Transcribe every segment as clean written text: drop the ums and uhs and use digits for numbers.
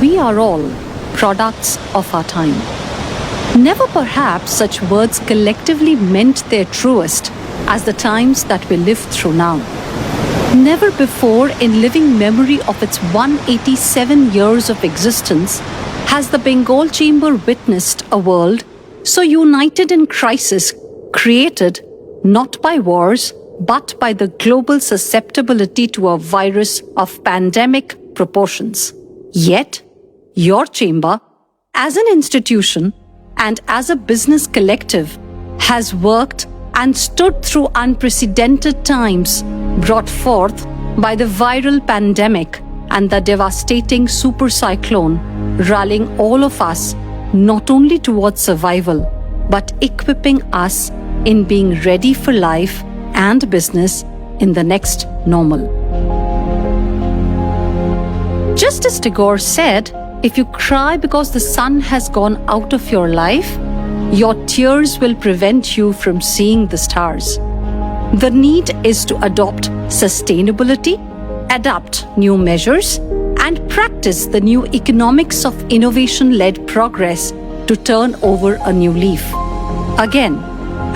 we are all products of our time. Never perhaps such words collectively meant their truest as the times that we live through now. Never before in living memory of its 187 years of existence has the Bengal Chamber witnessed a world so united in crisis, created not by wars, but by the global susceptibility to a virus of pandemic proportions. Yet, your chamber, as an institution and as a business collective, has worked and stood through unprecedented times brought forth by the viral pandemic and the devastating super cyclone, rallying all of us not only towards survival, but equipping us in being ready for life and business in the next normal. Just as Tagore said, if you cry because the sun has gone out of your life, your tears will prevent you from seeing the stars. The need is to adopt sustainability, adapt new measures, and practice the new economics of innovation-led progress to turn over a new leaf. Again,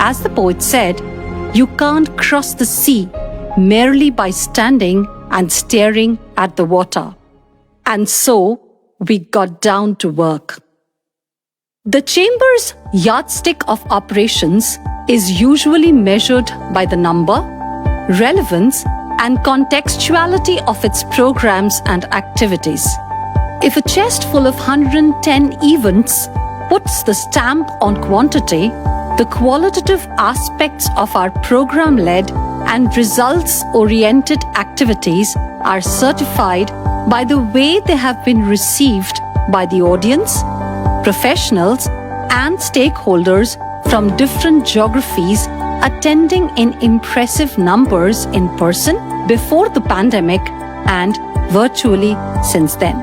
as the poet said, you can't cross the sea merely by standing and staring at the water. And so, we got down to work. The Chamber's yardstick of operations is usually measured by the number, relevance, and contextuality of its programs and activities. If a chest full of 110 events puts the stamp on quantity, the qualitative aspects of our program-led and results-oriented activities are certified by the way they have been received by the audience, professionals, and stakeholders from different geographies attending in impressive numbers in person before the pandemic and virtually since then.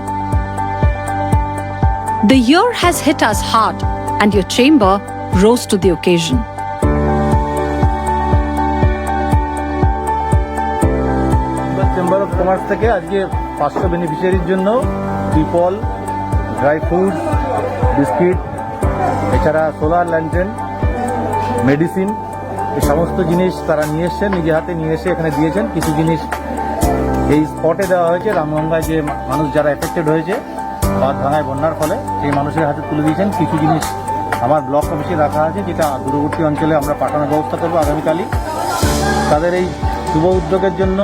The year has hit us hard, and your chamber rose to the occasion. Chamber of commerce থেকে আজকে 500 বেনিফিশিয়ারির জন্য ত্রিপল, dry fruits, biscuit, এছাড়া solar lantern, medicine, এই সমস্ত জিনিস তারা নিয়ে এসছেন, নিজে হাতে নিয়ে এসে এখানে দিয়েছেন। কিছু জিনিস এই স্পটে দেওয়া হয়েছে, রামগঙ্গায় যে মানুষ যারা এফেক্টেড হয়েছে বাঁধ ভাঙায় বন্যার ফলে সেই মানুষের হাতে তুলে দিয়েছেন। কিছু জিনিস আমার ব্লক অফিসে রাখা আছে, যেটা দূরবর্তী অঞ্চলে আমরা পাঠানোর ব্যবস্থা করবো আগামীকালই। তাদের এই শুভ উদ্যোগের জন্য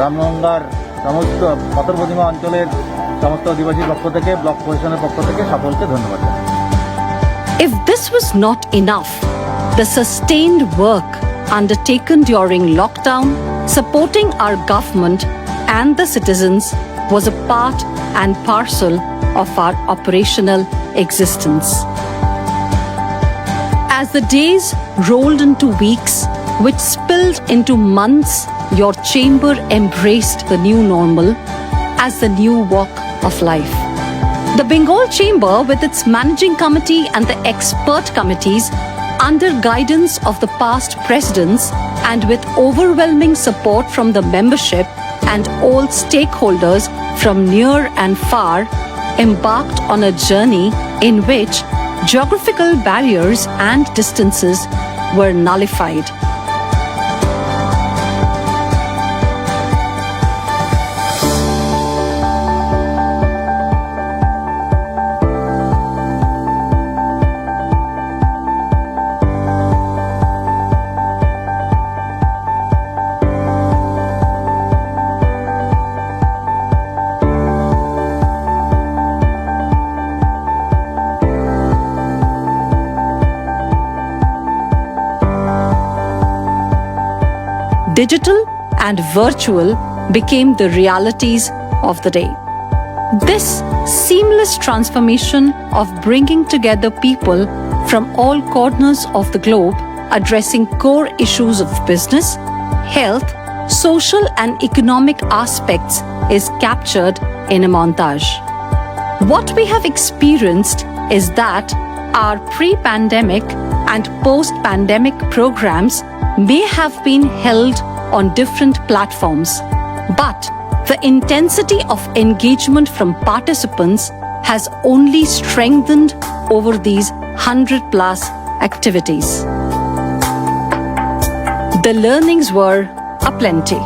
রামগঙ্গার সমস্ত পথরপ্রতিমা অঞ্চলের সমস্ত অধিবাসীর পক্ষ থেকে, ব্লক প্রশাসনের পক্ষ থেকে সকলকে ধন্যবাদ। If this was not enough, the sustained work undertaken during lockdown, supporting our government and the citizens was a part and parcel of our operational existence. As the days rolled into weeks, which spilled into months, your chamber embraced the new normal as the new walk of life. The Bengal Chamber, with its managing committee and the expert committees, under guidance of the past presidents and with overwhelming support from the membership and all stakeholders from near and far, embarked on a journey in which geographical barriers and distances were nullified. Digital and virtual became the realities of the day. This seamless transformation of bringing together people from all corners of the globe, addressing core issues of business, health, social and economic aspects is captured in a montage. What we have experienced is that our pre-pandemic and post-pandemic programs may have been held on different platforms, but the intensity of engagement from participants has only strengthened over these 100 plus activities. The learnings were aplenty.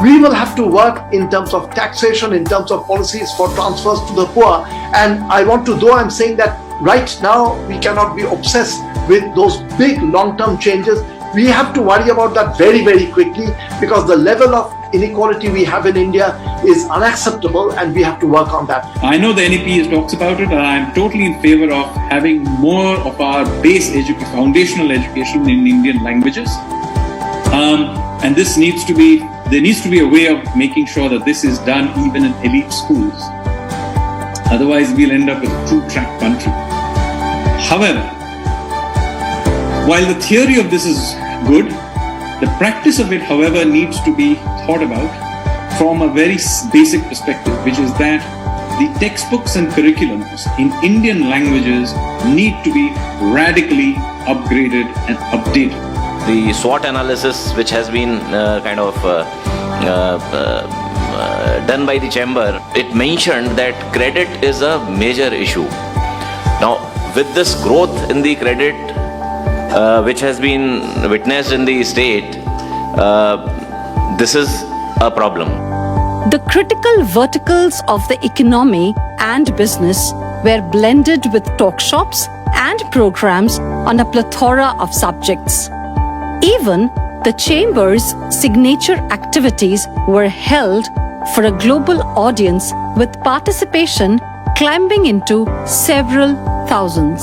We will have to work in terms of taxation, in terms of policies for transfers to the poor. And though I'm saying that right now we cannot be obsessed with those big long-term changes, we have to worry about that very, very quickly, because the level of inequality we have in India is unacceptable and we have to work on that. I know the NEP talks about it, and I'm totally in favor of having more of our foundational education in Indian languages. And there needs to be a way of making sure that this is done even in elite schools. Otherwise, we'll end up with a two-track country. However, while the theory of this is good, the practice of it, however, needs to be thought about from a very basic perspective, which is that the textbooks and curriculums in Indian languages need to be radically upgraded and updated. The SWOT analysis, which has been done by the chamber, it mentioned that credit is a major issue. Now, with this growth in the credit, which has been witnessed in the state, this is a problem. The critical verticals of the economy and business were blended with talk shops and programs on a plethora of subjects. Even the Chamber's signature activities were held for a global audience, with participation climbing into several thousands.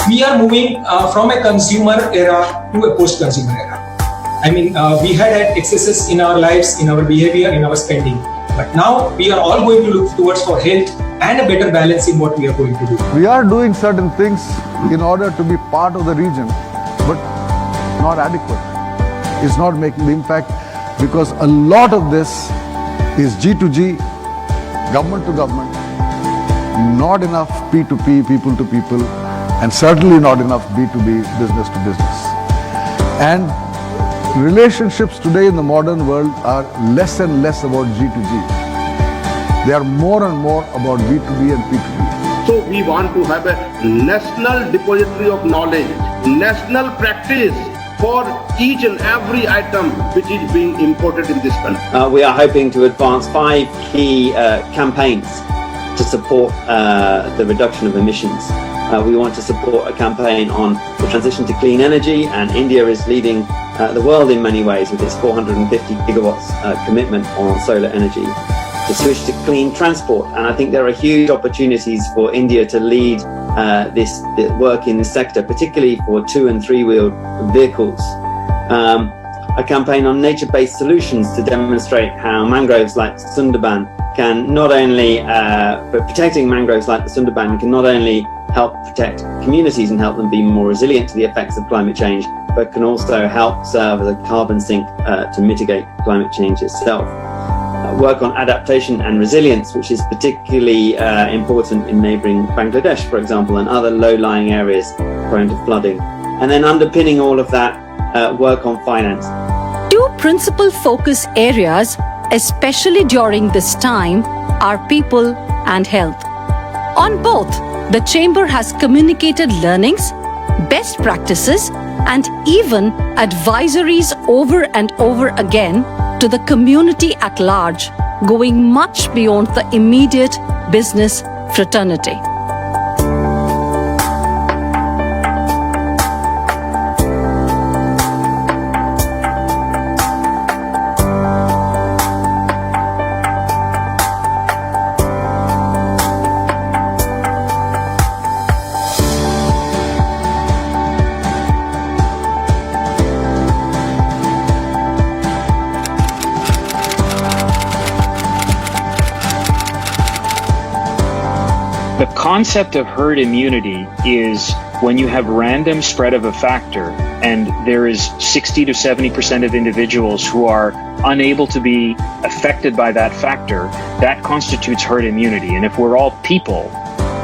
We are moving from a consumer era to a post-consumer era. We had excesses in our lives, in our behavior, in our spending. But now we are all going to look towards for health and a better balance in what we are going to do. We are doing certain things in order to be part of the region, but not adequate. It's not making the impact, because a lot of this is G2G, government to government, not enough P2P, people to people, and certainly not enough B2B, business to business. And relationships today in the modern world are less and less about G2G. They are more and more about B2B and P2P. So we want to have a national depository of knowledge, national practice for each and every item which is being imported in this country. We are hoping to advance 5 key campaigns to support the reduction of emissions. We want to support a campaign on the transition to clean energy, and India is leading the world in many ways with its 450 gigawatts commitment on solar energy. To switch to clean transport, and I think there are huge opportunities for India to lead this work in this sector, particularly for 2- and 3-wheeled vehicles. A campaign on nature-based solutions to demonstrate how mangroves like Sundarban can not only, protecting mangroves like the Sundarban can not only help protect communities and help them be more resilient to the effects of climate change, but can also help serve as a carbon sink to mitigate climate change itself. Work on adaptation and resilience, which is particularly important in neighbouring Bangladesh, for example, and other low-lying areas prone to flooding. And then underpinning all of that, work on finance. 2 principal focus areas, especially during this time, are people and health. On both, the Chamber has communicated learnings, best practices, and even advisories over and over again to the community at large, going much beyond the immediate business fraternity. concept of herd immunity is when you have random spread of a factor and there is 60 to 70% of individuals who are unable to be affected by that factor, that constitutes herd immunity. And if we're all people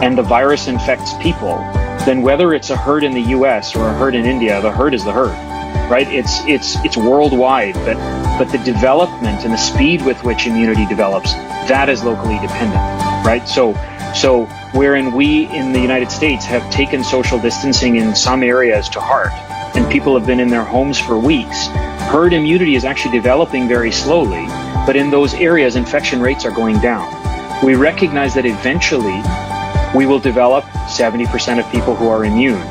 and the virus infects people, then whether it's a herd in the US or a herd in India, the herd is the herd, right? It's worldwide, but the development and the speed with which immunity develops, that is locally dependent, right? So wherein we in the United States have taken social distancing in some areas to heart, and people have been in their homes for weeks, herd immunity is actually developing very slowly, but in those areas, infection rates are going down. We recognize that eventually we will develop 70% of people who are immune,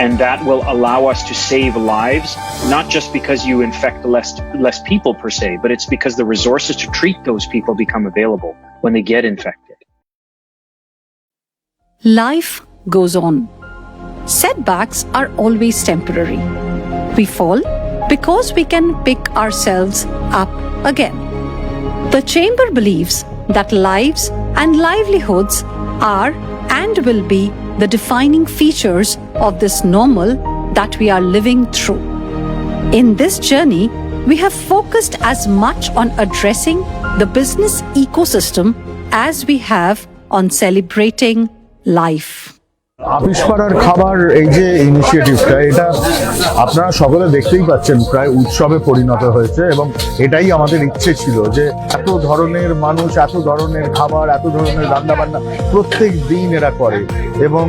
and that will allow us to save lives, not just because you infect less people per se, but it's because the resources to treat those people become available when they get infected. Life goes on. Setbacks are always temporary. We fall because we can pick ourselves up again. The Chamber believes that lives and livelihoods are and will be the defining features of this normal that we are living through. In this journey, we have focused as much on addressing the business ecosystem as we have on celebrating life. আবিষ্কারের খাবার এই যে ইনিশিয়েটিভটা, এটা আপনারা সকলে দেখতেই পাচ্ছেন প্রায় উৎসবে পরিণত হয়েছে, এবং এটাই আমাদের ইচ্ছে ছিল যে এত ধরনের মানুষ, এত ধরনের খাবার, এত ধরনের রান্নাবান্না প্রত্যেক দিন এরা করে, এবং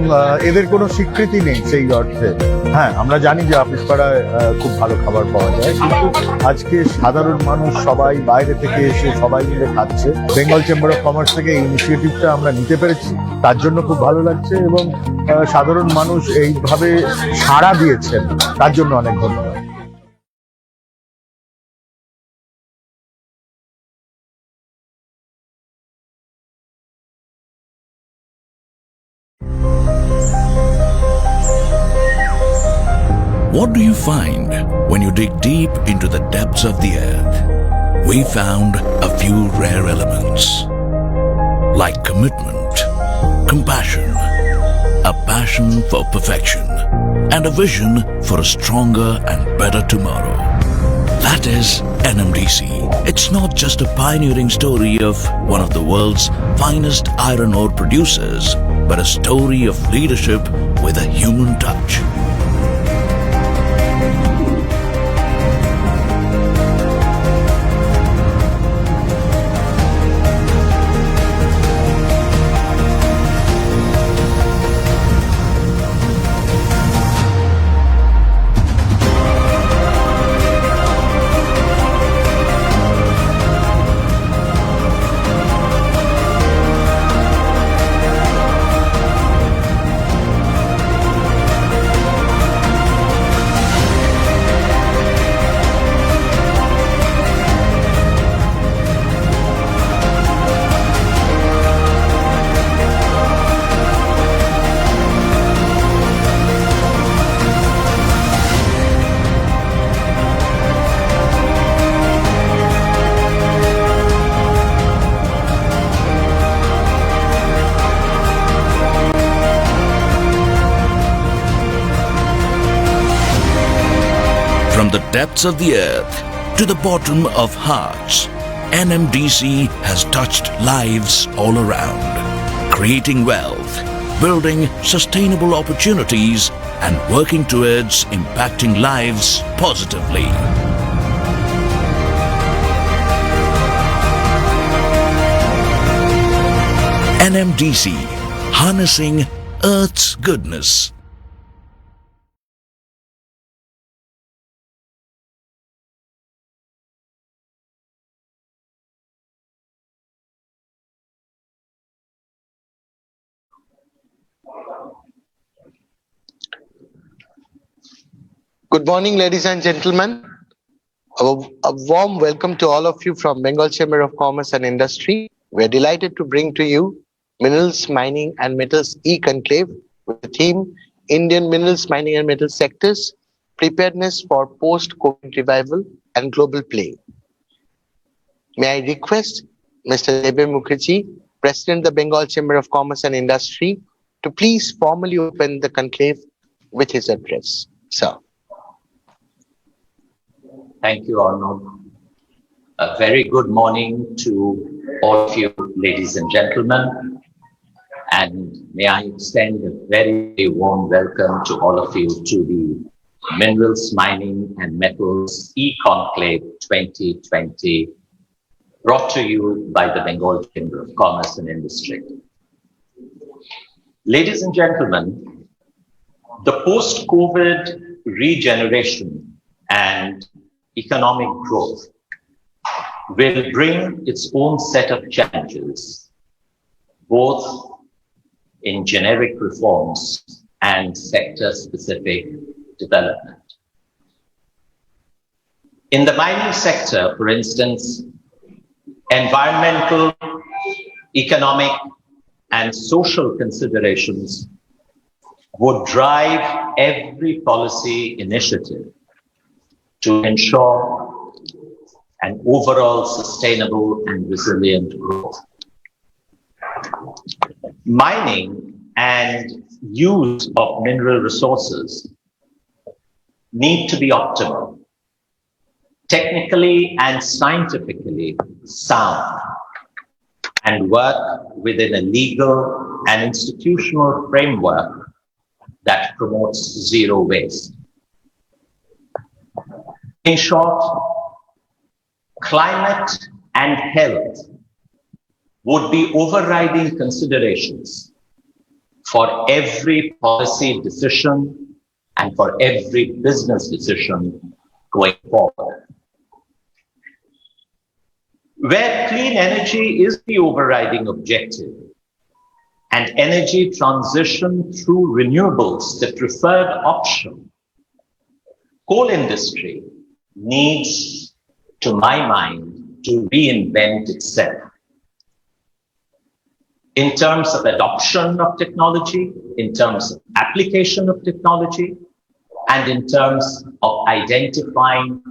এদের কোনো স্বীকৃতি নেই সেই অর্থে। হ্যাঁ, আমরা জানি যে আবিষ্কারায় খুব ভালো খাবার পাওয়া যায়, কিন্তু আজকে সাধারণ মানুষ সবাই বাইরে থেকে এসে সবাই মিলে খাচ্ছে। বেঙ্গল চেম্বার অফ কমার্স থেকে এই ইনিশিয়েটিভটা আমরা নিতে পেরেছি, তার জন্য খুব ভালো লাগছে, এবং সাধারণ মানুষ এইভাবে সাড়া দিয়েছেন, তার জন্য অনেক ধন্যবাদ। What do you find when you dig deep into the depths of the earth? We found a few rare elements, like commitment, compassion, a passion for perfection, and a vision for a stronger and better tomorrow. That is NMDC. It's not just a pioneering story of one of the world's finest iron ore producers, but a story of leadership with a human touch. From the depths of the earth to the bottom of hearts, NMDC has touched lives all around, creating wealth, building sustainable opportunities, and working towards impacting lives positively. NMDC, harnessing Earth's goodness. Good morning, ladies and gentlemen. A warm welcome to all of you from Bengal Chamber of Commerce and Industry. We are delighted to bring to you Minerals, Mining and Metals E-Conclave with the theme Indian Minerals, Mining and Metals Sectors, Preparedness for Post-COVID Revival and Global Play. May I request Mr. Debe Mukherjee, President of the Bengal Chamber of Commerce and Industry, to please formally open the conclave with his address. Sir. Thank you, Arnold. A very good morning to all of you, ladies and gentlemen. And may I extend a very warm welcome to all of you to the Minerals, Mining and Metals E-Conclave 2020, brought to you by the Bengal Chamber of Commerce and Industry. Ladies and gentlemen, the post-COVID regeneration and economic growth will bring its own set of challenges, both in generic reforms and sector-specific development. In the mining sector, for instance, environmental, economic, and social considerations would drive every policy initiative to ensure an overall sustainable and resilient growth. Mining and use of mineral resources need to be optimal, technically and scientifically sound, and work within a legal and institutional framework that promotes zero waste. In short, climate and health would be overriding considerations for every policy decision and for every business decision going forward. Where clean energy is the overriding objective and energy transition through renewables the preferred option, coal industry needs, to my mind, to reinvent itself. In terms of adoption of technology, in terms of application of technology, and in terms of identifying,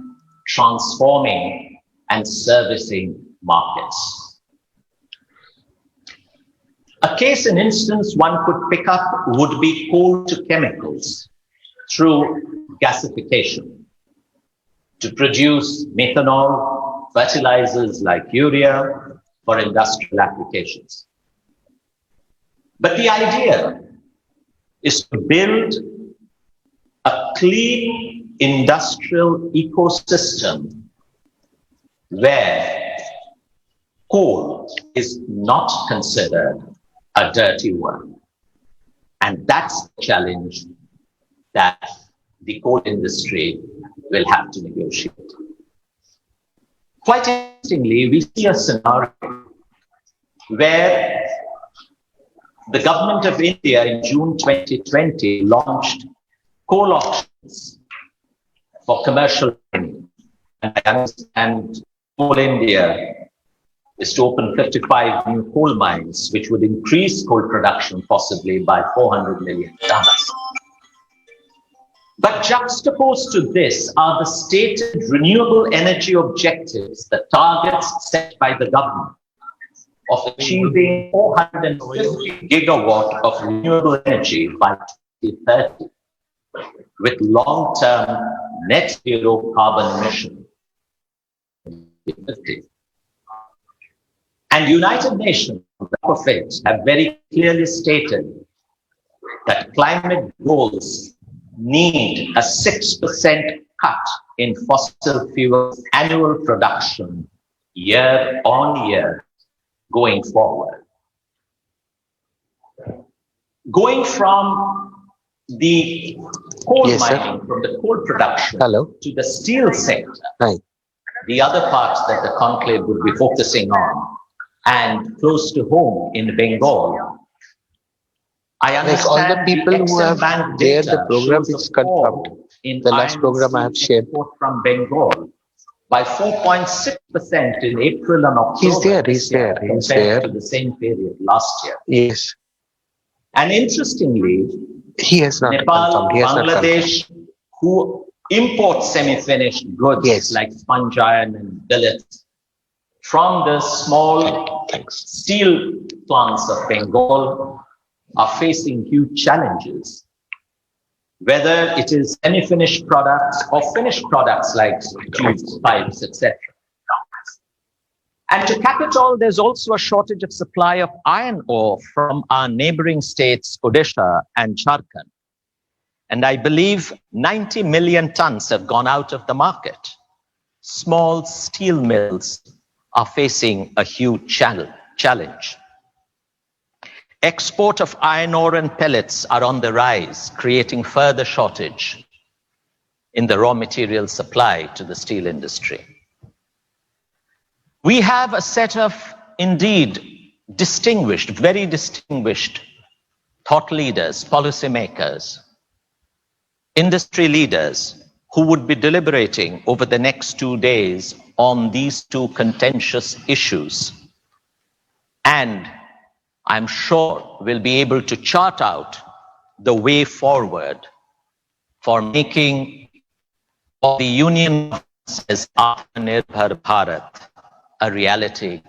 transforming, and servicing markets. A case in instance one could pick up would be coal to chemicals through gasification to produce methanol, fertilizers like urea for industrial applications. But the idea is to build a clean industrial ecosystem where coal is not considered a dirty work. And that's the challenge that the coal industry will have to negotiate. Quite interestingly, we see a scenario where the government of India in June 2020 launched coal auctions for commercial mining. And I understand Coal India is to open 55 new coal mines, which would increase coal production possibly by 400 million tons. But juxtaposed to this are the stated renewable energy objectives, the targets set by the government of achieving 450 gigawatt of renewable energy by 2030 with long-term net zero carbon emission. And United Nations of it have very clearly stated that climate goals need a 6% cut in fossil fuel annual production year on year going forward. Going from the coal mining, from the coal production to the steel sector, the other parts that the conclave would be focusing on, and close to home in Bengal, I understand all the people who have there, the program is confirmed. The last program I have shared. From Bengal by 4.6% in April and October. He's there. To the same period last year. Yes. And interestingly, he has not Nepal, confirmed. Bangladesh, who import semi-finished goods like sponge iron and billets from the small steel plants of Bengal, are facing huge challenges, whether it is semi-finished products or finished products like tubes, pipes, etc. And to cap it all, there's also a shortage of supply of iron ore from our neighboring states, Odisha and Jharkhand. And I believe 90 million tons have gone out of the market. Small steel mills are facing a huge challenge. Export of iron ore and pellets are on the rise, creating further shortage in the raw material supply to the steel industry. We have a set of indeed distinguished, very distinguished thought leaders, policymakers, industry leaders who would be deliberating over the next 2 days on these two contentious issues. And I'm sure we'll be able to chart out the way forward for making what the Union says Atmanirbhar Bharat a reality,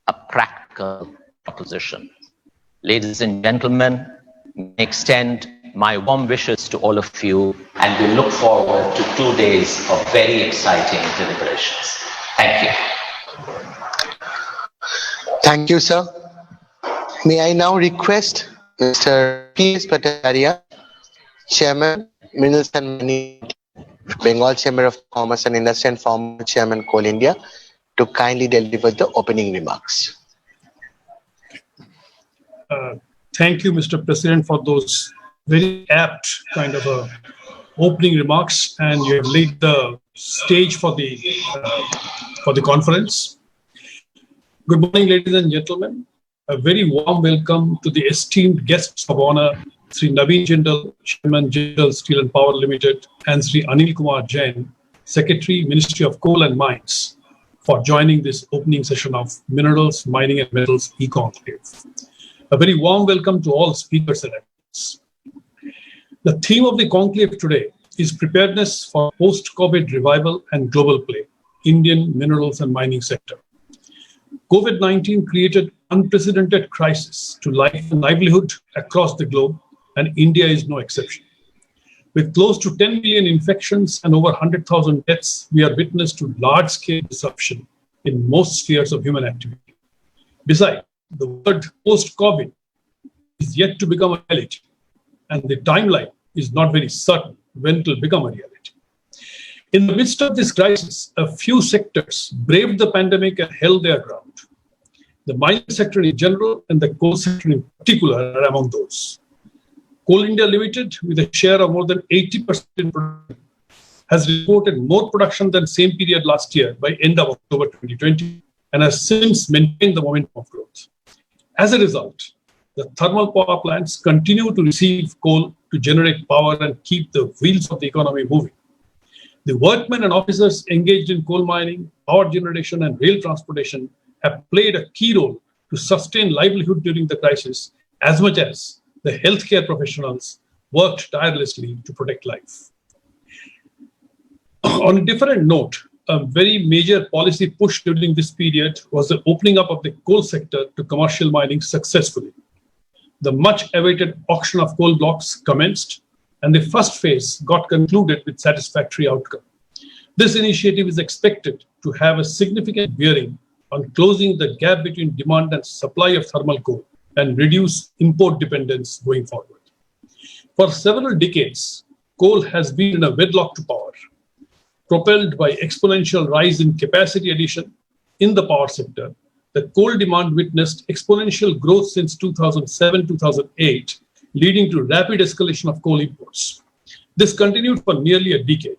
a practical proposition. Ladies and gentlemen, I extend my warm wishes to all of you, and we look forward to 2 days of very exciting deliberations. Thank you. Thank you, sir. May I now request Mr. P.S. Bhattacharya, Chairman, Minerals and Mining, Bengal Chamber of Commerce and Industry and former Chairman, Coal India, to kindly deliver the opening remarks. Thank you, Mr. President, for those very apt kind of opening remarks, and you have laid the stage for the conference. Good morning, ladies and gentlemen. A very warm welcome to the esteemed guests of honor, Sri Naveen Jindal, Chairman, Jindal Steel and Power Limited, and Sri Anil Kumar Jain, Secretary, Ministry of Coal and Mines, for joining this opening session of Minerals, Mining and Metals E-Conclave. A very warm welcome to all speakers and attendees. The theme of the conclave today is Preparedness for Post-COVID Revival and Global Play, Indian Minerals and Mining Sector. COVID-19 created unprecedented crisis to life and livelihood across the globe, and India is no exception. With close to 10 million infections and over 100,000 deaths, we are witness to large-scale disruption in most spheres of human activity. Besides, the word post-COVID is yet to become a reality, and the timeline is not very certain when it will become a reality. In the midst of this crisis, a few sectors braved the pandemic and held their ground. The mining sector in general and the coal sector in particular are among those. Coal India Limited, with a share of more than 80% in production, has reported more production than same period last year by end of October 2020, and has since maintained the momentum of growth. As a result, the thermal power plants continue to receive coal to generate power and keep the wheels of the economy moving. The workmen and officers engaged in coal mining, power generation, and rail transportation have played a key role to sustain livelihood during the crisis, as much as the healthcare professionals worked tirelessly to protect life. On a different note, a very major policy push during this period was the opening up of the coal sector to commercial mining successfully. The much-awaited auction of coal blocks commenced, and the first phase got concluded with satisfactory outcome. This initiative is expected to have a significant bearing on closing the gap between demand and supply of thermal coal and reduce import dependence going forward. For several decades, coal has been in a wedlock to power, propelled by exponential rise in capacity addition in the power sector. The coal demand witnessed exponential growth since 2007-2008, leading to rapid escalation of coal imports. This continued for nearly a decade.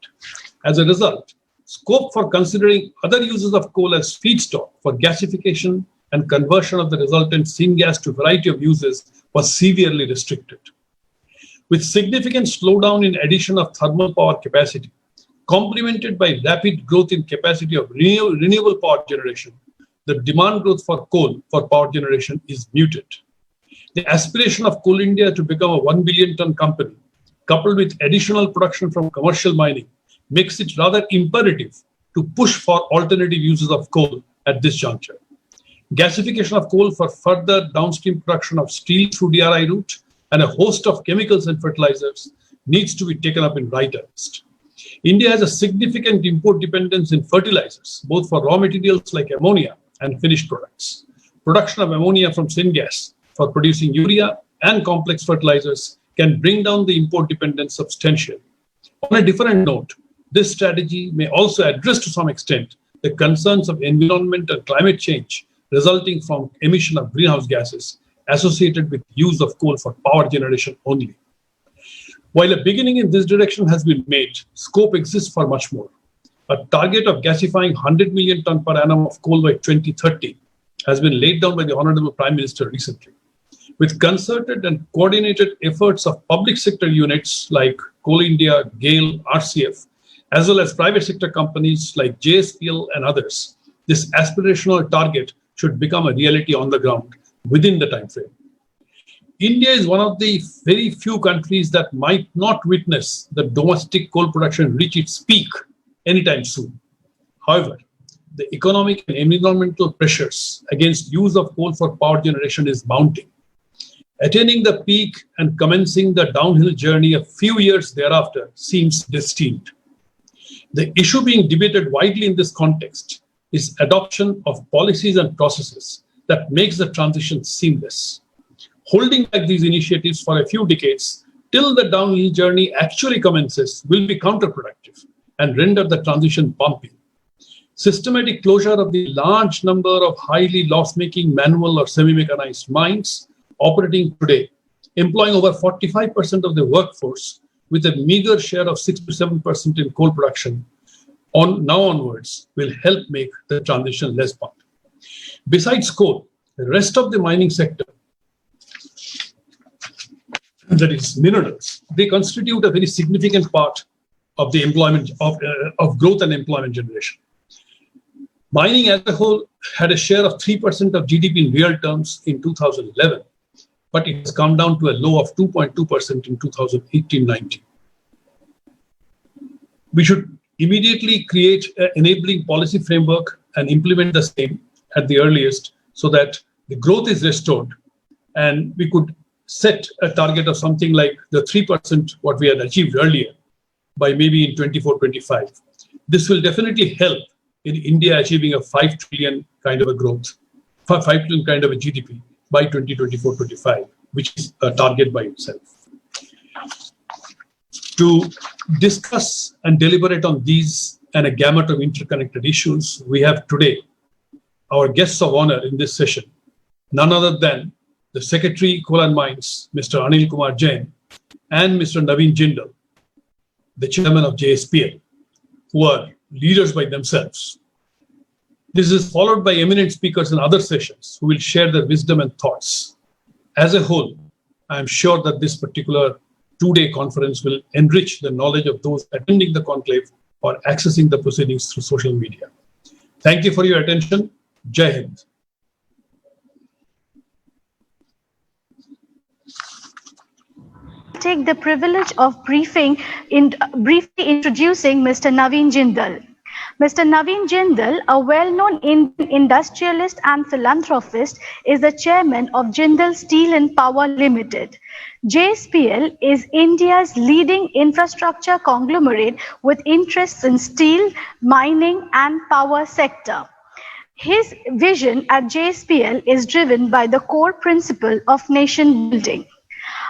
As a result, scope for considering other uses of coal as feedstock for gasification and conversion of the resultant syngas to a variety of uses was severely restricted. With significant slowdown in addition of thermal power capacity, complemented by rapid growth in capacity of renewable power generation, the demand growth for coal for power generation is muted. The aspiration of Coal India to become a 1 billion ton company, coupled with additional production from commercial mining, makes it rather imperative to push for alternative uses of coal at this juncture. Gasification of coal for further downstream production of steel through DRI route and a host of chemicals and fertilizers needs to be taken up in right earnest. India has a significant import dependence in fertilizers, both for raw materials like ammonia and finished products. Production of ammonia from syngas for producing urea and complex fertilizers can bring down the import dependence substantially. On a different note, this strategy may also address to some extent the concerns of environment and climate change resulting from emission of greenhouse gases associated with use of coal for power generation only. While a beginning in this direction has been made, scope exists for much more. A target of gasifying 100 million ton per annum of coal by 2030 has been laid down by the Honorable Prime Minister recently. With concerted and coordinated efforts of public sector units like Coal India, GAIL, RCF, as well as private sector companies like JSPL and others, this aspirational target should become a reality on the ground within the time frame. India is one of the very few countries that might not witness the domestic coal production reach its peak anytime soon. However, the economic and environmental pressures against use of coal for power generation is mounting. Attaining the peak and commencing the downhill journey a few years thereafter seems destined. The issue being debated widely in this context is adoption of policies and processes that makes the transition seamless. Holding back these initiatives for a few decades till the downhill journey actually commences will be counterproductive and render the transition bumpy. Systematic closure of the large number of highly loss-making manual or semi-mechanized mines operating today, employing over 45% of the workforce with a meager share of 6 to 7% in coal production, now onwards will help make the transition less bumpy. Besides coal, the rest of the mining sector, that is minerals, they constitute a very significant part of the employment of growth and employment generation. Mining as a whole had a share of 3% of GDP in real terms in 2011, but it has come down to a low of 2.2% in 2018-19. We should immediately create an enabling policy framework and implement the same at the earliest so that the growth is restored and we could set a target of something like the 3% what we had achieved earlier by maybe in 24-25. This will definitely help in India achieving a 5 trillion kind of a growth, 5 trillion kind of a GDP by 2024-25, which is a target by itself. To discuss and deliberate on these and a gamut of interconnected issues, we have today our guests of honor in this session, none other than the Secretary, Coal and Mines, Mr. Anil Kumar Jain, and Mr. Naveen Jindal, the Chairman of JSPL, who are leaders by themselves. This is followed by eminent speakers in other sessions who will share their wisdom and thoughts. As a whole, I am sure that this particular two-day conference will enrich the knowledge of those attending the conclave or accessing the proceedings through social media. Thank you for your attention. Jai Hind. Take the privilege of briefly introducing Mr. Naveen Jindal. Mr. Naveen Jindal, a well-known Indian industrialist and philanthropist, is the chairman of Jindal Steel and Power Limited. JSPL is India's leading infrastructure conglomerate with interests in steel, mining and power sector. His vision at JSPL is driven by the core principle of nation building.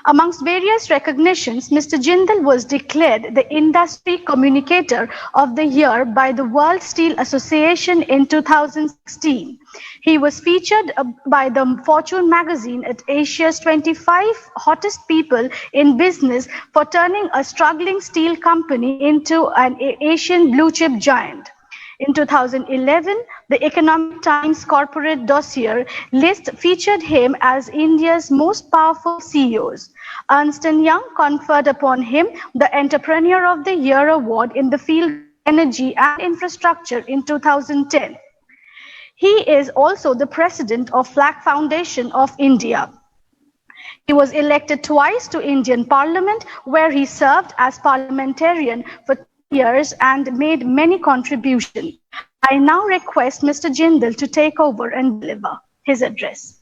Amongst various recognitions, Mr. Jindal was declared the Industry Communicator of the Year by the World Steel Association in 2016. He was featured by the Fortune magazine at Asia's 25 hottest people in business for turning a struggling steel company into an Asian blue chip giant. In 2011, the Economic Times Corporate Dossier list featured him as India's most powerful CEOs. Ernst & Young conferred upon him the Entrepreneur of the Year award in the field of energy and infrastructure in 2010. He is also the president of Flag Foundation of India. He was elected twice to Indian Parliament, where he served as parliamentarian for 2 years and made many contributions. I now request Mr. Jindal to take over and deliver. his address.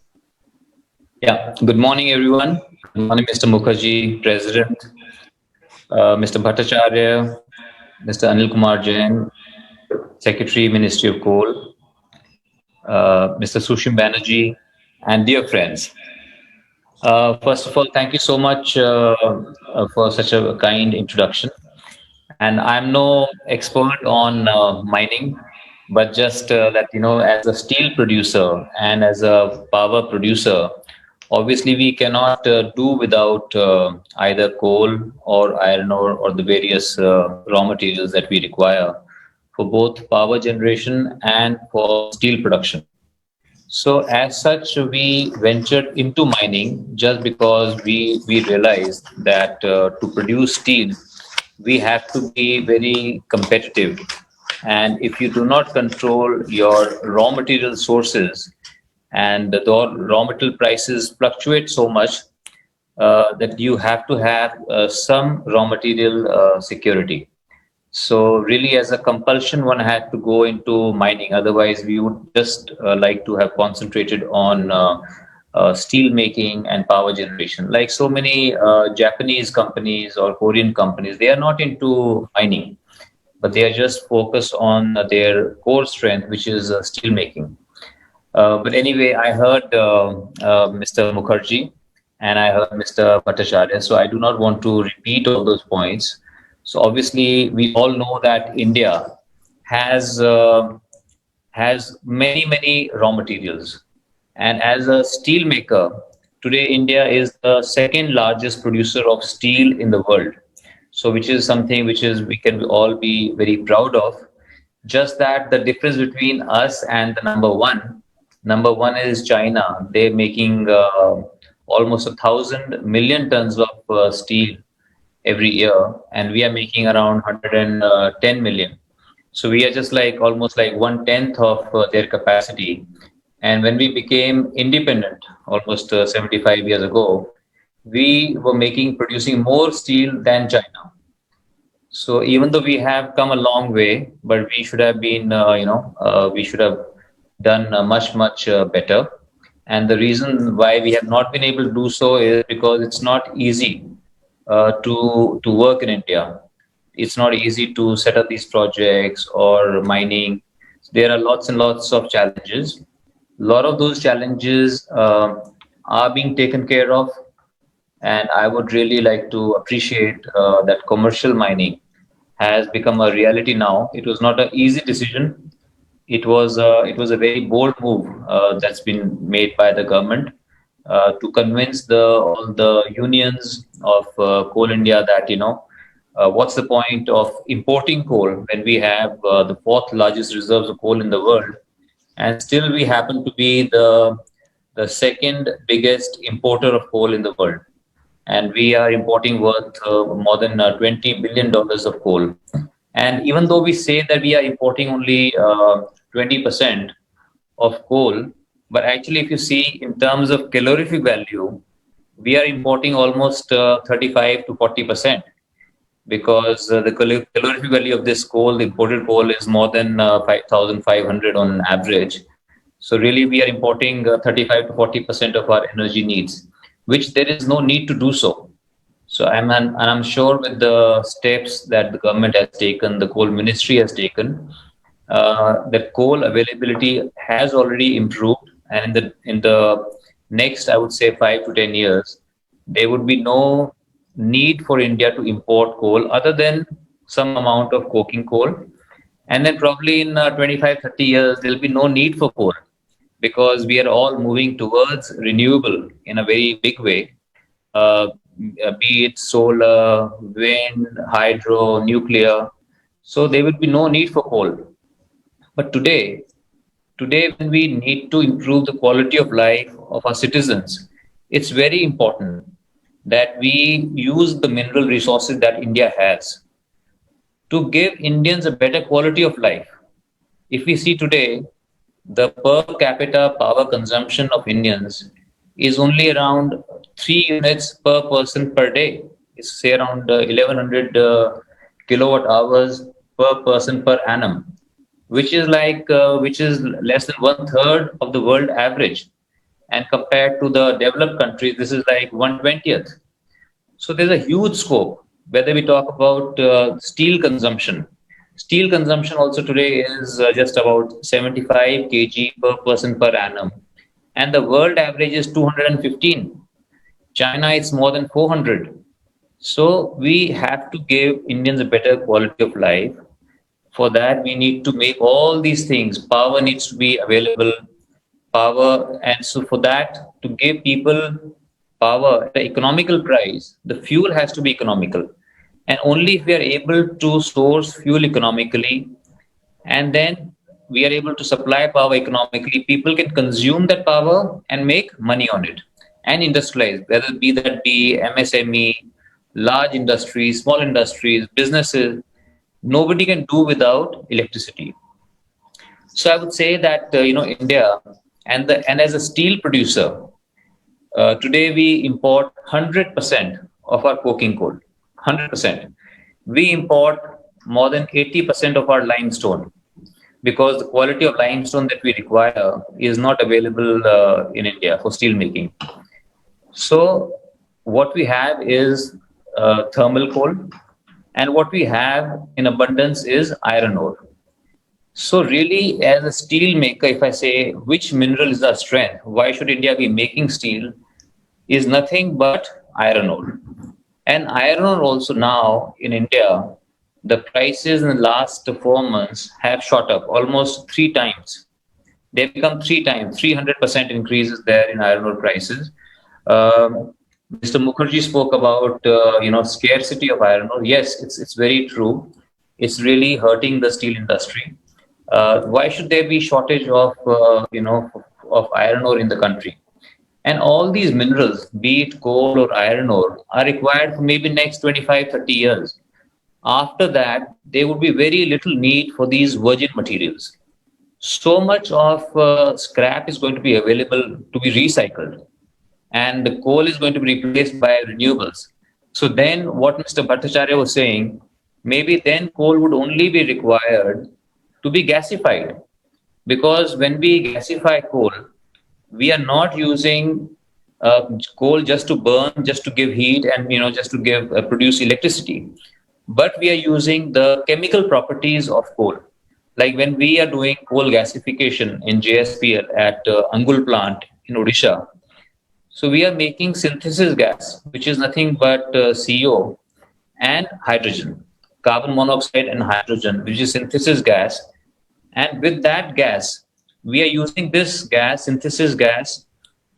Yeah, good morning, everyone. Good morning, Mr. Mukherjee, President, Mr. Bhattacharya, Mr. Anil Kumar Jain, Secretary, Ministry of Coal, Mr. Sushim Banerjee, and dear friends. First of all, thank you so much for such a kind introduction. And I'm no expert on mining, but just that, as a steel producer and as a power producer, obviously we cannot do without either coal or iron ore or the various raw materials that we require for both power generation and for steel production. So as such, we ventured into mining just because we realized that to produce steel, we have to be very competitive. And if you do not control your raw material sources, and the raw material prices fluctuate so much that you have to have some raw material security. So really, as a compulsion, one had to go into mining. Otherwise, we would just like to have concentrated on steel making and power generation. Like so many Japanese companies or Korean companies, they are not into mining, but they are just focused on their core strength, which is steel making. But anyway, I heard Mr. Mukherjee and I heard Mr. Bhattacharya, so I do not want to repeat all those points. So obviously, we all know that India has many raw materials, and as a steel maker, today India is the second largest producer of steel in the world. So which is something which is we can all be very proud of. Just that the difference between us and the number one is China. They're making almost 1,000 million tons of steel every year, and we are making around 110 million. So we are just like almost like 1/10 of their capacity. And when we became independent almost 75 years ago, we were producing more steel than China. So even though we have come a long way, but we should have been, we should have done much better. And the reason why we have not been able to do so is because it's not easy to work in India. It's not easy to set up these projects or mining. There are lots and lots of challenges. A lot of those challenges are being taken care of, and I would really like to appreciate that commercial mining has become a reality now. It was not an easy decision. It was a very bold move that's been made by the government to convince all the unions of Coal India that what's the point of importing coal when we have the fourth largest reserves of coal in the world, and still we happen to be the second biggest importer of coal in the world, and we are importing worth more than $20 billion of coal. And even though we say that we are importing only 20% of coal, but actually if you see in terms of calorific value, we are importing almost 35 to 40%, because the calorific value of this coal, the imported coal, is more than 5,500 on average. So really we are importing 35 to 40% of our energy needs, which there is no need to do so. So I'm sure with the steps that the government has taken, the coal ministry has taken, that coal availability has already improved, and in the next, I would say 5 to 10 years, there would be no need for India to import coal other than some amount of coking coal. And then probably in 25-30 years, there'll be no need for coal, because we are all moving towards renewable in a very big way, be it solar, wind, hydro, nuclear. So there will be no need for coal. But today when we need to improve the quality of life of our citizens, it's very important that we use the mineral resources that India has to give Indians a better quality of life. If we see today, the per capita power consumption of Indians is only around 3 units per person per day. It's say around 1100 kilowatt hours per person per annum, which is less than 1/3 of the world average. and compared to the developed countries, this is like 1/20th. So there's a huge scope. Whether we talk about steel consumption, steel consumption also today is just about 75 kg per person per annum, and the world average is 215. China is more than 400. So we have to give Indians a better quality of life. For that, we need to make all these things. Power needs to be available. Power, and so for that, to give people power at an economical price, the fuel has to be economical. And only if we are able to source fuel economically, and then we are able to supply power economically, people can consume that power and make money on it and industrialize, whether it be that be MSME, large industries, small industries, businesses. Nobody can do without electricity. So I would say that India and as a steel producer, today we import 100% of our coking coal. 100%. We import more than 80% of our limestone because the quality of limestone that we require is not available in India for steel making. So what we have is thermal coal, and what we have in abundance is iron ore. So really, as a steel maker, if I say which mineral is our strength, why should India be making steel, is nothing but iron ore. And iron ore also now in India, the prices in the last 4 months have shot up almost 3 times. They've become 3 times, 300% increases there in iron ore prices. Mr. Mukherjee spoke about scarcity of iron ore. Yes, it's very true. It's really hurting the steel industry. Why should there be shortage of iron ore in the country? And all these minerals, be it coal or iron ore, are required for maybe next 25, 30 years. After that, there would be very little need for these virgin materials. So much of scrap is going to be available to be recycled, and the coal is going to be replaced by renewables. So then what Mr. Bhattacharya was saying, maybe then coal would only be required to be gasified. Because when we gasify coal, we are not using coal just to burn, just to give heat and just to give produce electricity. But we are using the chemical properties of coal. Like when we are doing coal gasification in JSPL at Angul plant in Odisha, so we are making synthesis gas, which is nothing but CO and hydrogen, carbon monoxide and hydrogen, which is synthesis gas. And with that gas, we are using this gas, synthesis gas,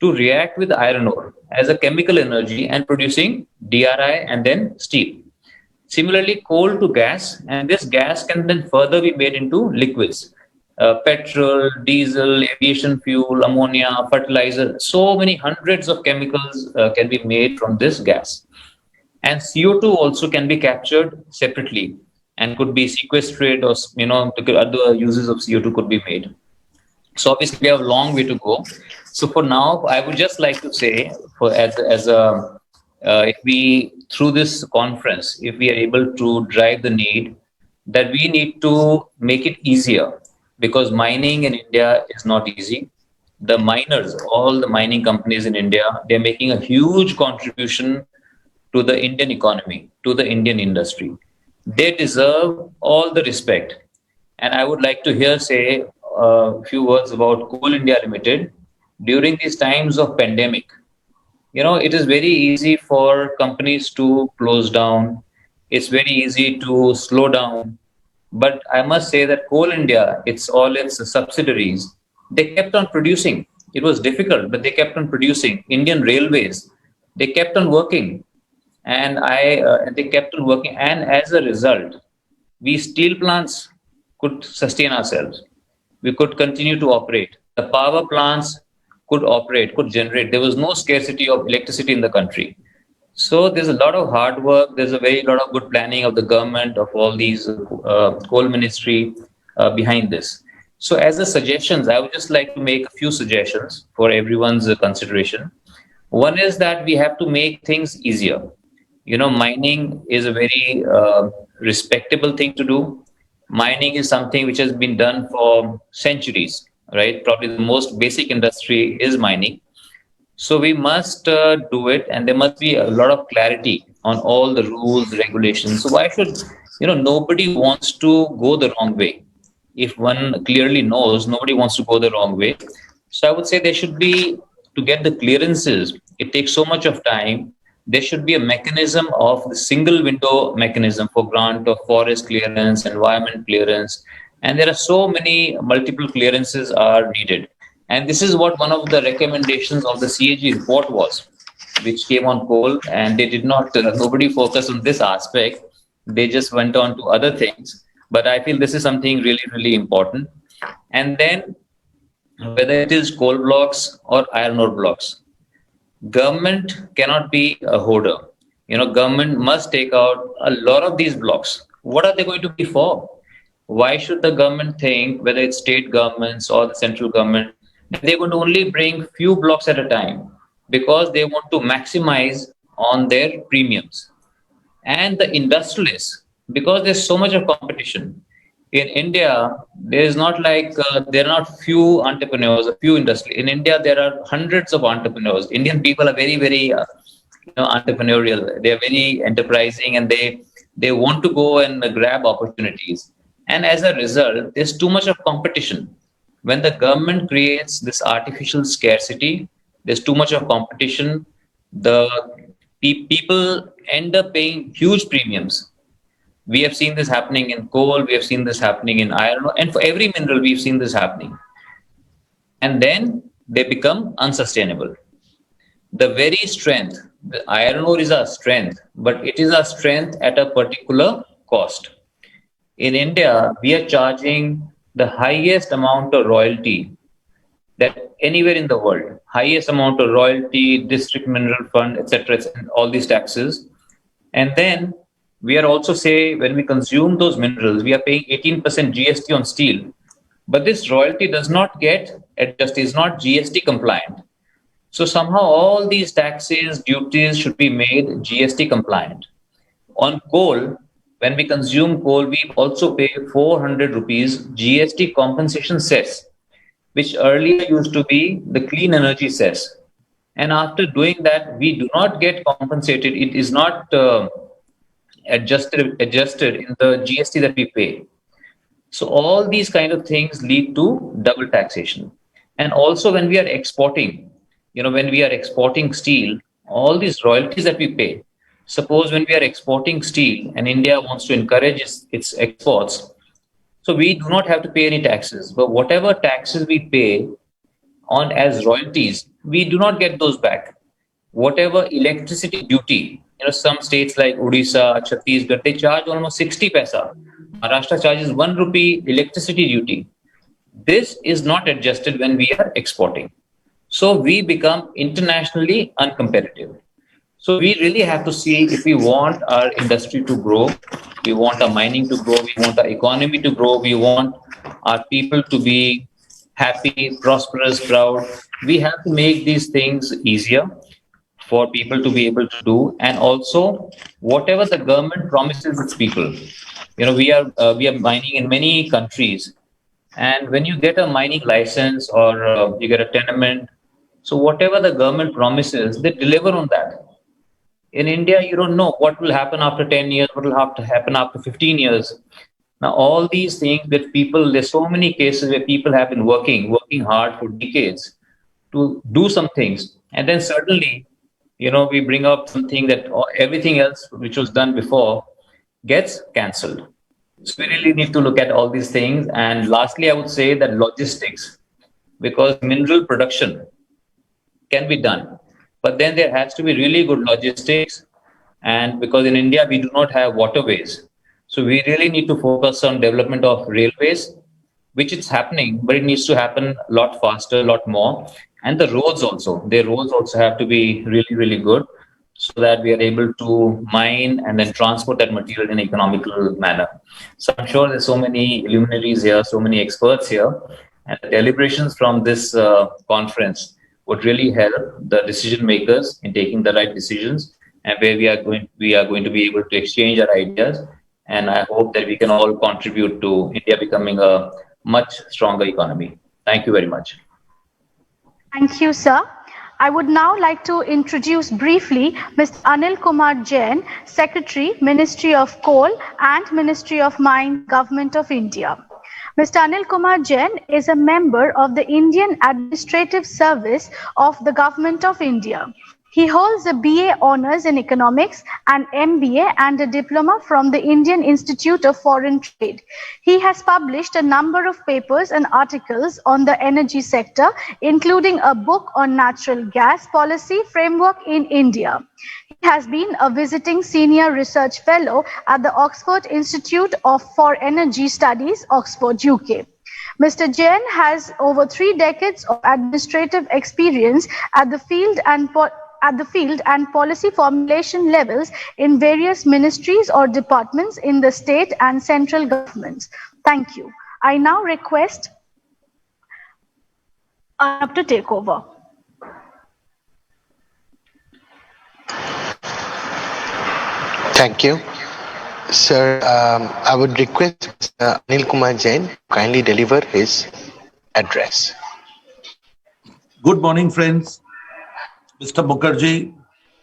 to react with iron ore as a chemical energy and producing DRI and then steel. Similarly, coal to gas, and this gas can then further be made into liquids. Petrol, diesel, aviation fuel, ammonia, fertilizer, so many hundreds of chemicals can be made from this gas. And CO2 also can be captured separately and could be sequestrated, or other uses of CO2 could be made. So obviously we have a long way to go. So for now, I would just like to say, if we, through this conference, if we are able to drive the need, that we need to make it easier, because mining in India is not easy. The miners, all the mining companies in India, they're making a huge contribution to the Indian economy, to the Indian industry. They deserve all the respect. And I would like to here say a few words about Coal India Limited. During these times of pandemic, it is very easy for companies to close down. It's very easy to slow down. But I must say that Coal India, its subsidiaries, they kept on producing. It was difficult, but they kept on producing. Indian Railways, they kept on working. And they kept on working. And as a result, we steel plants could sustain ourselves. We could continue to operate. The power plants could operate, could generate. There was no scarcity of electricity in the country. So there's a lot of hard work. There's a very lot of good planning of the government, of all these coal ministry behind this. So as a suggestions, I would just like to make a few suggestions for everyone's consideration. One is that we have to make things easier. Mining is a very respectable thing to do. Mining is something which has been done for centuries, right? Probably the most basic industry is mining. So we must do it, and there must be a lot of clarity on all the rules, regulations. So why should, nobody wants to go the wrong way. If one clearly knows, nobody wants to go the wrong way. So I would say there should be, to get the clearances, it takes so much of time. There should be a mechanism of the single window mechanism for grant of forest clearance, environment clearance, and there are so many multiple clearances are needed. And this is what one of the recommendations of the CAG report was, which came on coal, and they did not, nobody focused on this aspect. They just went on to other things. But I feel this is something really, really important. And then, whether it is coal blocks or iron ore blocks, government cannot be a hoarder. Government must take out a lot of these blocks. What are they going to be for? Why should the government think, whether it's state governments or the central government, that they're going to only bring few blocks at a time because they want to maximize on their premiums? And the industrialists, because there's so much of competition. In India, there is not like there are not few entrepreneurs, a few industry. In India, there are hundreds of entrepreneurs. Indian people are very, very entrepreneurial. They are very enterprising, and they want to go and grab opportunities. And as a result, there's too much of competition. When the government creates this artificial scarcity, there's too much of competition. The people end up paying huge premiums. We have seen this happening in coal, we have seen this happening in iron ore, and for every mineral, we've seen this happening. And then they become unsustainable. The very strength, the iron ore is our strength, but it is our strength at a particular cost. In India, we are charging the highest amount of royalty that anywhere in the world, highest amount of royalty, district mineral fund, etc., all these taxes. And then we are also say when we consume those minerals, we are paying 18% GST on steel. But this royalty does not get adjusted, is not GST compliant. So somehow all these taxes, duties should be made GST compliant. On coal, when we consume coal, we also pay 400 rupees GST compensation cess, which earlier used to be the clean energy cess. And after doing that, we do not get compensated. It is not adjusted in the GST that we pay. So all these kind of things lead to double taxation. And also when we are exporting, when we are exporting steel, all these royalties that we pay. Suppose when we are exporting steel and India wants to encourage its exports, so we do not have to pay any taxes. But whatever taxes we pay on as royalties, we do not get those back. Whatever electricity duty, some states like Odisha, Chhattisgarh, they charge almost 60 paisa. Maharashtra charges 1 rupee electricity duty. This is not adjusted when we are exporting. So we become internationally uncompetitive. So we really have to see if we want our industry to grow, we want our mining to grow, we want our economy to grow, we want our people to be happy, prosperous, proud. We have to make these things easier for people to be able to do. And also, whatever the government promises its people, we are mining in many countries. And when you get a mining license or you get a tenement, so whatever the government promises, they deliver on that. In India, you don't know what will happen after 10 years, what will have to happen after 15 years. Now, all these things that there's so many cases where people have been working hard for decades to do some things. And then suddenly, we bring up something that everything else which was done before gets cancelled. So we really need to look at all these things. And lastly, I would say that logistics, because mineral production can be done, but then there has to be really good logistics. And because in India, we do not have waterways. So we really need to focus on development of railways, which is happening, but it needs to happen a lot faster, a lot more. And the roads also, their roads also have to be really, really good so that we are able to mine and then transport that material in an economical manner. So I'm sure there's so many luminaries here, so many experts here, and the deliberations from this conference would really help the decision makers in taking the right decisions, and where we are going to be able to exchange our ideas. And I hope that we can all contribute to India becoming a much stronger economy. Thank you very much. Thank you, sir. I would now like to introduce briefly Mr. Anil Kumar Jain, Secretary, Ministry of Coal and Ministry of Mines, Government of India. Mr. Anil Kumar Jain is a member of the Indian Administrative Service of the Government of India. He holds a BA Honours in Economics, an MBA and a diploma from the Indian Institute of Foreign Trade. He has published a number of papers and articles on the energy sector, including a book on natural gas policy framework in India. He has been a visiting senior research fellow at the Oxford Institute for Energy Studies, Oxford, UK. Mr. Jain has over 3 decades of administrative experience at the field and policy formulation levels in various ministries or departments in the state and central governments. Thank you. I now request Arnab to take over. Thank you. Sir, I would request Mr. Anil Kumar Jain to kindly deliver his address. Good morning, friends. Mr. Mukherjee,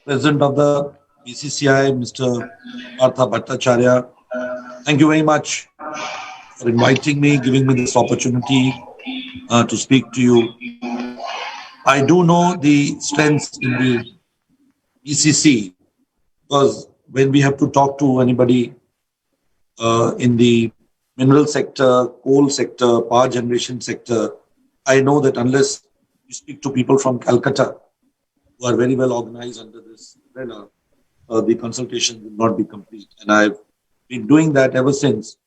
President of the BCCI, Mr. Partha Bhattacharya, thank you very much for inviting me, giving me this opportunity to speak to you. I do know the strengths in the BCC because when we have to talk to anybody in the mineral sector, coal sector, power generation sector, I know that unless you speak to people from Calcutta who are very well organized under this umbrella, the consultation will not be complete. And I've been doing that ever since.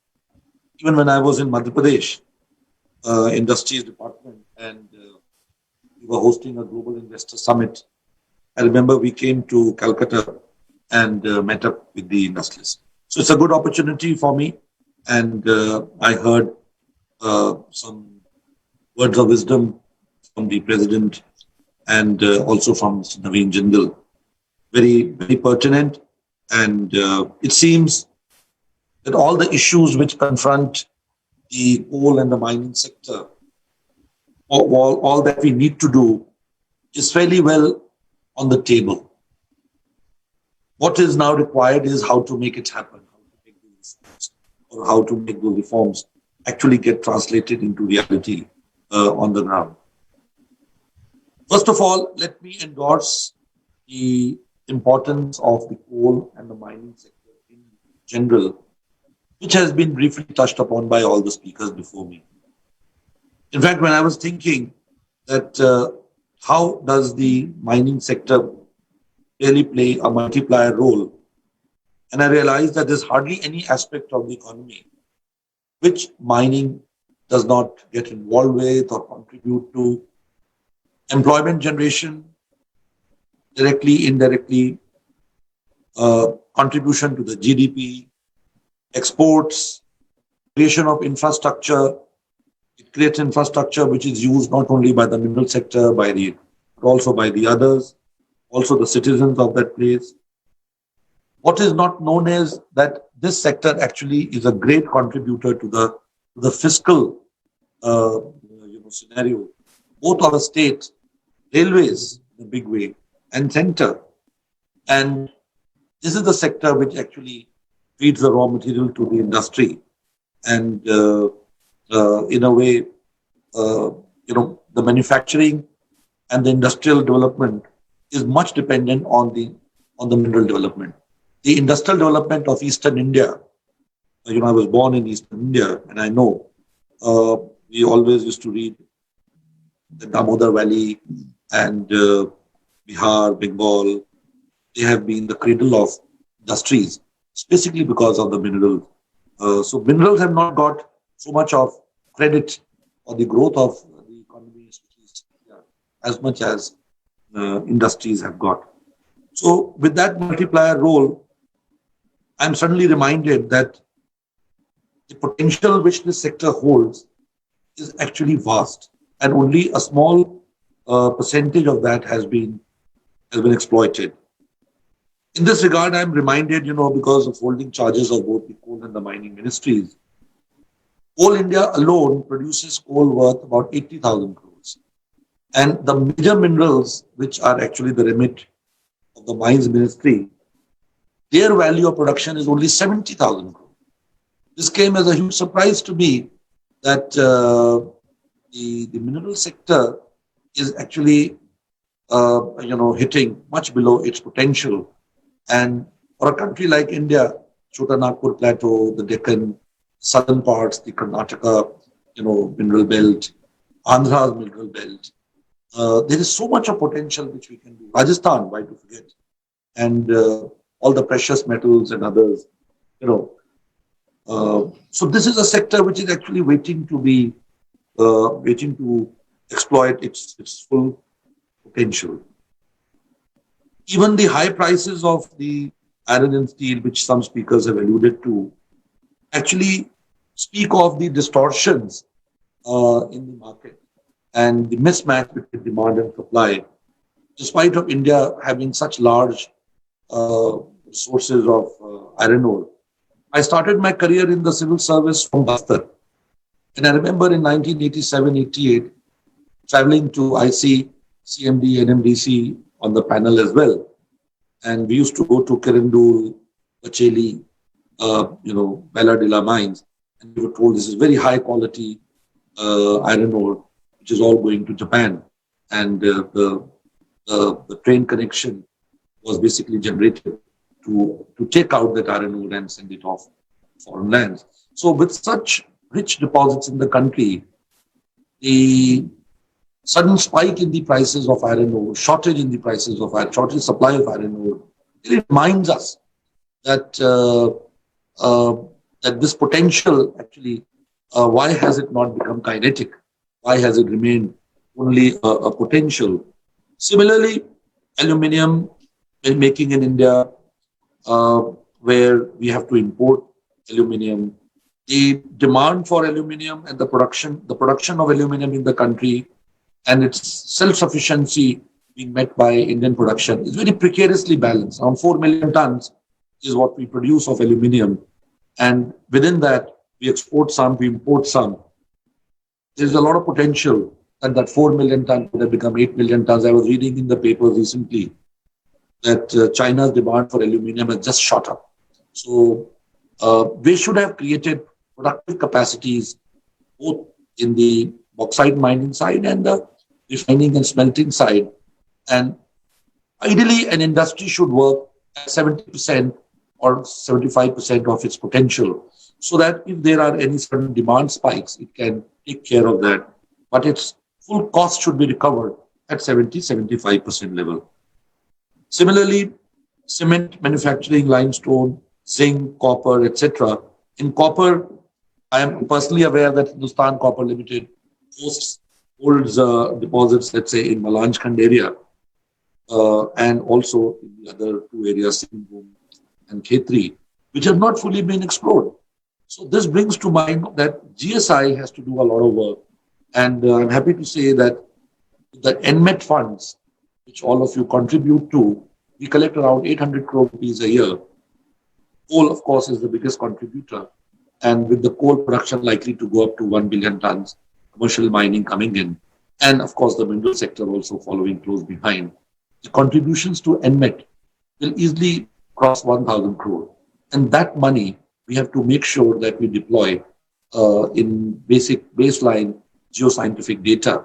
Even when I was in Madhya Pradesh Industries Department and we were hosting a global investor summit, I remember we came to Calcutta and met up with the industrialists. So it's a good opportunity for me. And I heard some words of wisdom from the President and also from Mr. Naveen Jindal. Very, very pertinent. And it seems that all the issues which confront the coal and the mining sector, all that we need to do is fairly well on the table. What is now required is how to make it happen, how to make those reforms, or how to make those reforms actually get translated into reality on the ground. First of all, let me endorse the importance of the coal and the mining sector in general, which has been briefly touched upon by all the speakers before me. In fact, when I was thinking that how does the mining sector really play a multiplier role, and I realized that there's hardly any aspect of the economy which mining does not get involved with or contribute to. Employment generation, directly, indirectly, contribution to the GDP, exports, creation of infrastructure. It creates infrastructure which is used not only by the mineral sector, but also by the others, also the citizens of that place. What is not known is that this sector actually is a great contributor to the fiscal scenario, both of the state, railways in a big way, and center. And this is the sector which actually feeds the raw material to the industry. And in a way, the manufacturing and the industrial development is much dependent on the mineral development. The industrial development of Eastern India, I was born in Eastern India, and I know we always used to read the Damodar Valley and Bihar, Bengal. They have been the cradle of industries, specifically because of the minerals. So minerals have not got so much of credit or the growth of the economy as much as industries have got. So with that multiplier role, I'm suddenly reminded that the potential which this sector holds is actually vast, and only a small percentage of that has been exploited. In this regard, I'm reminded, because of holding charges of both the coal and the mining ministries, Coal India alone produces coal worth about 80,000 crores. And the major minerals, which are actually the remit of the Mines Ministry, their value of production is only 70,000 crore. This came as a huge surprise to me that the mineral sector is actually hitting much below its potential. And for a country like India, Chota Nagpur Plateau, the Deccan, southern parts, the Karnataka, mineral belt, Andhra's mineral belt, there is so much of potential which we can do. Rajasthan, why to forget? And all the precious metals and others, so this is a sector which is actually waiting to exploit its full potential. Even the high prices of the iron and steel, which some speakers have alluded to, actually speak of the distortions in the market and the mismatch between demand and supply. Despite of India having such large sources of iron ore, I started my career in the civil service from Bastar. And I remember in 1987-88, traveling to IC, CMD, NMDC on the panel as well. And we used to go to Kirandul, Pacheli, Balladilla mines. And we were told this is very high quality iron ore, which is all going to Japan. And the train connection was basically generated to take out that iron ore and send it off foreign lands. So with such rich deposits in the country, the sudden spike in the prices of iron ore, shortage in the prices of iron, shortage supply of iron ore, it reminds us that that this potential actually, why has it not become kinetic? Why has it remained only a potential? Similarly, aluminium making in India, where we have to import aluminium, the demand for aluminium and the production of aluminium in the country and its self-sufficiency being met by Indian production is very precariously balanced. Around 4 million tons is what we produce of aluminium. And within that, we export some, we import some. There's a lot of potential that 4 million tons would have become 8 million tons. I was reading in the papers recently that China's demand for aluminium has just shot up. So we should have created productive capacities both in the bauxite mining side and the refining and smelting side. And ideally, an industry should work at 70% or 75% of its potential, so that if there are any sudden demand spikes, it can take care of that. But its full cost should be recovered at 70-75% level. Similarly, cement manufacturing, limestone, zinc, copper, etc. In copper, I am personally aware that Hindustan Copper Limited holds deposits, let's say, in Malanjkhand area, and also in the other two areas, Singhbhum and Khetri, which have not fully been explored. So this brings to mind that GSI has to do a lot of work. And I'm happy to say that the NMET funds, which all of you contribute to, we collect around 800 crore rupees a year. Coal, of course, is the biggest contributor. And with the coal production likely to go up to 1 billion tons, commercial mining coming in, and of course the mineral sector also following close behind, the contributions to NMET will easily cross 1,000 crore. And that money, we have to make sure that we deploy in basic baseline geoscientific data.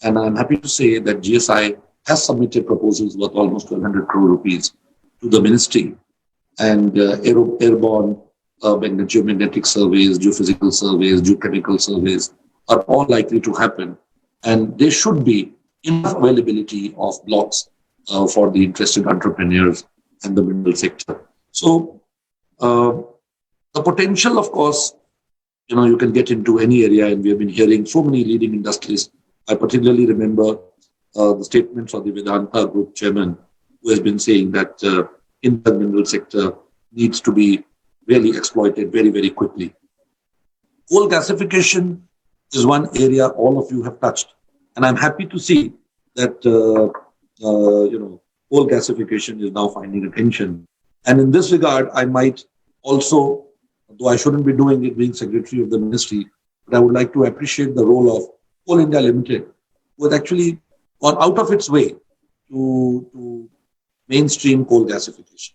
And I'm happy to say that GSI has submitted proposals worth almost 1,200 crore rupees to the ministry. And airborne geomagnetic surveys, geophysical surveys, geochemical surveys are all likely to happen. And there should be enough availability of blocks for the interested entrepreneurs and the mineral sector. So the potential, of course, you can get into any area, and we have been hearing so many leading industries. I particularly remember the statements of the Vedanta Group chairman, who has been saying that in the mineral sector needs to be really exploited very, very quickly. Coal gasification is one area all of you have touched. And I'm happy to see that, coal gasification is now finding attention. And in this regard, I might also, though I shouldn't be doing it being secretary of the ministry, but I would like to appreciate the role of Coal India Limited, who has actually gone out of its way to mainstream coal gasification.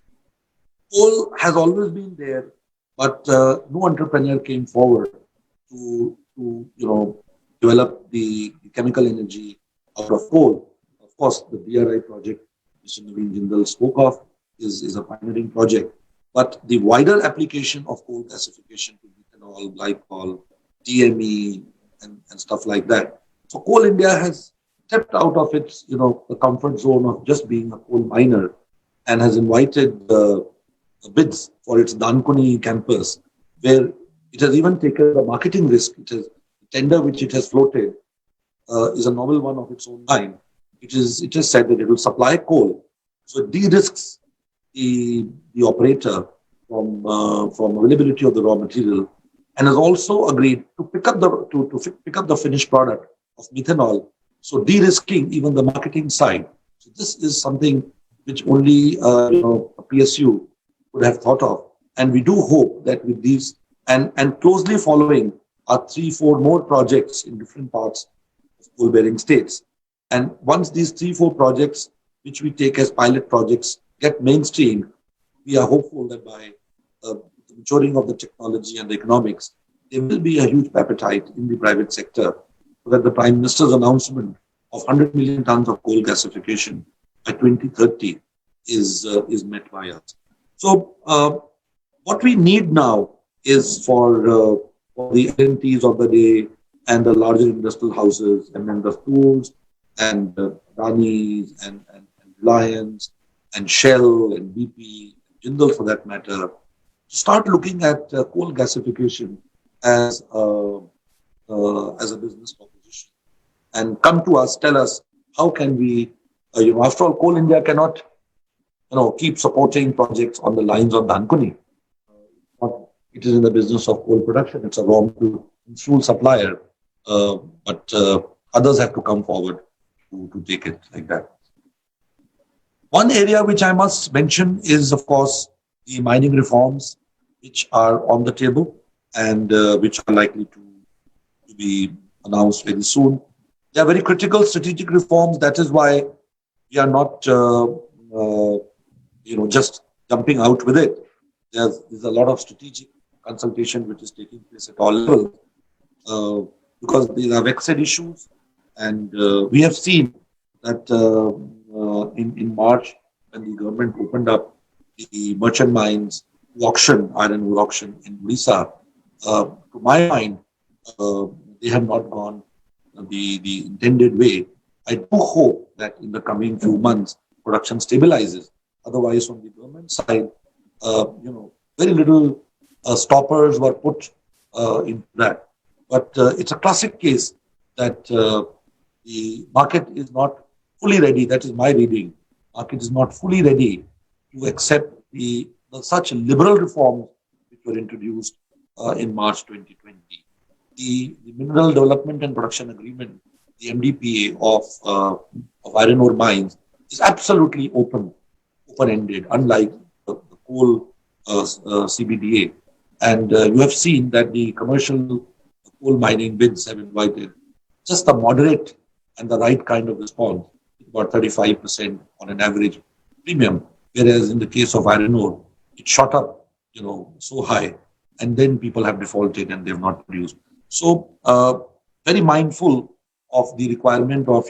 Coal has always been there, but no entrepreneur came forward to develop the chemical energy out of coal. Of course, the BRI project Mr. Naveen Jindal spoke of is a pioneering project, but the wider application of coal gasification to methanol, glycol, DME, and stuff like that. So Coal India has stepped out of its the comfort zone of just being a coal miner and has invited bids for its Dankuni campus, where it has even taken the marketing risk. It has the tender which it has floated is a novel one of its own kind. It is said that it will supply coal, so it de-risks the operator from availability of the raw material, and has also agreed to pick up the finished product of methanol, so de-risking even the marketing side. So this is something which only a PSU would have thought of, and we do hope that with these and closely following are 3-4 more projects in different parts of coal-bearing states. And once these 3-4 projects, which we take as pilot projects, get mainstream, we are hopeful that by the maturing of the technology and the economics, there will be a huge appetite in the private sector, so that the Prime Minister's announcement of 100 million tons of coal gasification by 2030 is met by us. So what we need now is for the entities of the day and the larger industrial houses, and then the schools and Danis and Reliance and Shell and BP, Jindal for that matter, to start looking at coal gasification as a business proposition, and come to us, tell us how can we, after all, Coal India cannot, keep supporting projects on the lines of Dankuni. It is in the business of coal production. It's a raw material fuel supplier, but others have to come forward to take it like that. One area which I must mention is, of course, the mining reforms which are on the table and which are likely to be announced very soon. They are very critical strategic reforms. That is why we are not, just jumping out with it. There's a lot of strategic consultation which is taking place at all levels because these are vexed issues, and we have seen that in March, when the government opened up the merchant mines iron ore auction in Odisha, to my mind, they have not gone the intended way. I do hope that in the coming few months, production stabilizes. Otherwise, from the government side, very little stoppers were put into that. But it's a classic case that the market is not fully ready. That is my reading. Market is not fully ready to accept the such liberal reforms which were introduced in March 2020. The Mineral Development and Production Agreement, the MDPA of iron ore mines, is absolutely open-ended, unlike the coal CBDA. And you have seen that the commercial coal mining bids have invited just a moderate and the right kind of response, about 35% on an average premium, whereas in the case of iron ore, it shot up, so high, and then people have defaulted and they have not produced. So, very mindful of the requirement of,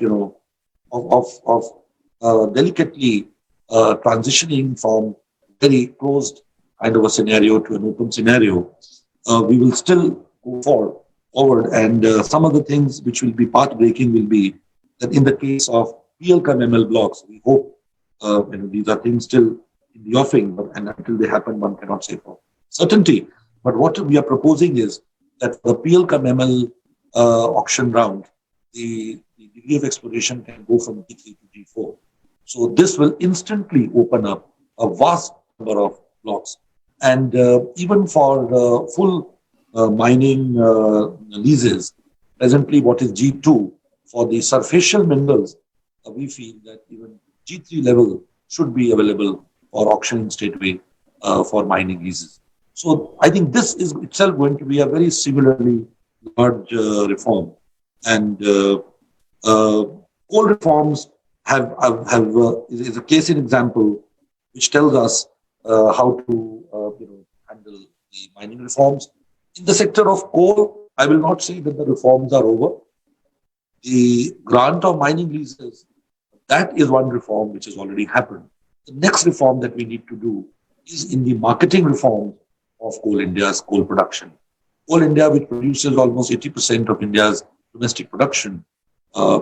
delicately transitioning from very closed kind of a scenario to an open scenario. We will still go forward, and some of the things which will be path-breaking will be that in the case of PL-ML blocks, we hope these are things still in the offing, and until they happen, one cannot say for certainty. But what we are proposing is that for the PL-ML auction round, the degree of exploration can go from G3 to G4. So this will instantly open up a vast number of blocks. And even for full mining leases, presently what is G2, for the surfacial minerals, we feel that even G3 level should be available for auctioning straightway for mining leases. So I think this is itself going to be a very similarly large reform. And coal reforms is a case in example which tells us how to handle the mining reforms. In the sector of coal, I will not say that the reforms are over. The grant of mining leases, that is one reform which has already happened. The next reform that we need to do is in the marketing reform of Coal India's coal production. Coal India, which produces almost 80% of India's domestic production,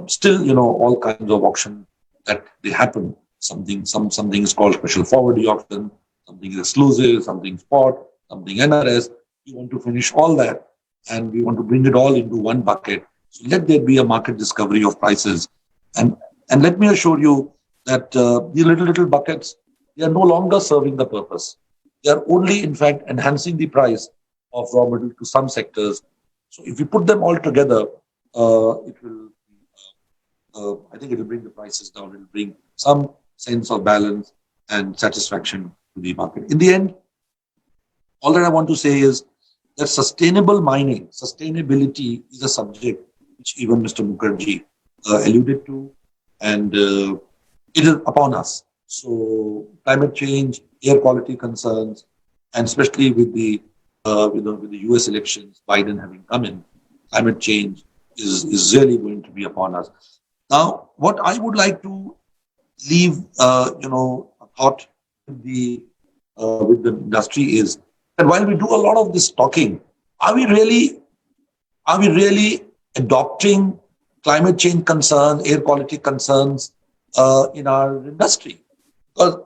still, all kinds of auction that they happen. Something is called special forward auction, something is exclusive, something spot, something NRS. We want to finish all that and we want to bring it all into one bucket. So let there be a market discovery of prices. And let me assure you that the little buckets, they are no longer serving the purpose. They are only, in fact, enhancing the price of raw material to some sectors. So if we put them all together, it will, I think it will bring the prices down. It will bring some sense of balance and satisfaction to the market. In the end, all that I want to say is that sustainable mining, sustainability is a subject which even Mr. Mukherjee alluded to, and it is upon us. So climate change, air quality concerns, and especially with the US elections, Biden having come in, climate change is really going to be upon us. Now, what I would like to leave, a thought with the industry is that while we do a lot of this talking, are we really adopting climate change concerns, air quality concerns in our industry? Because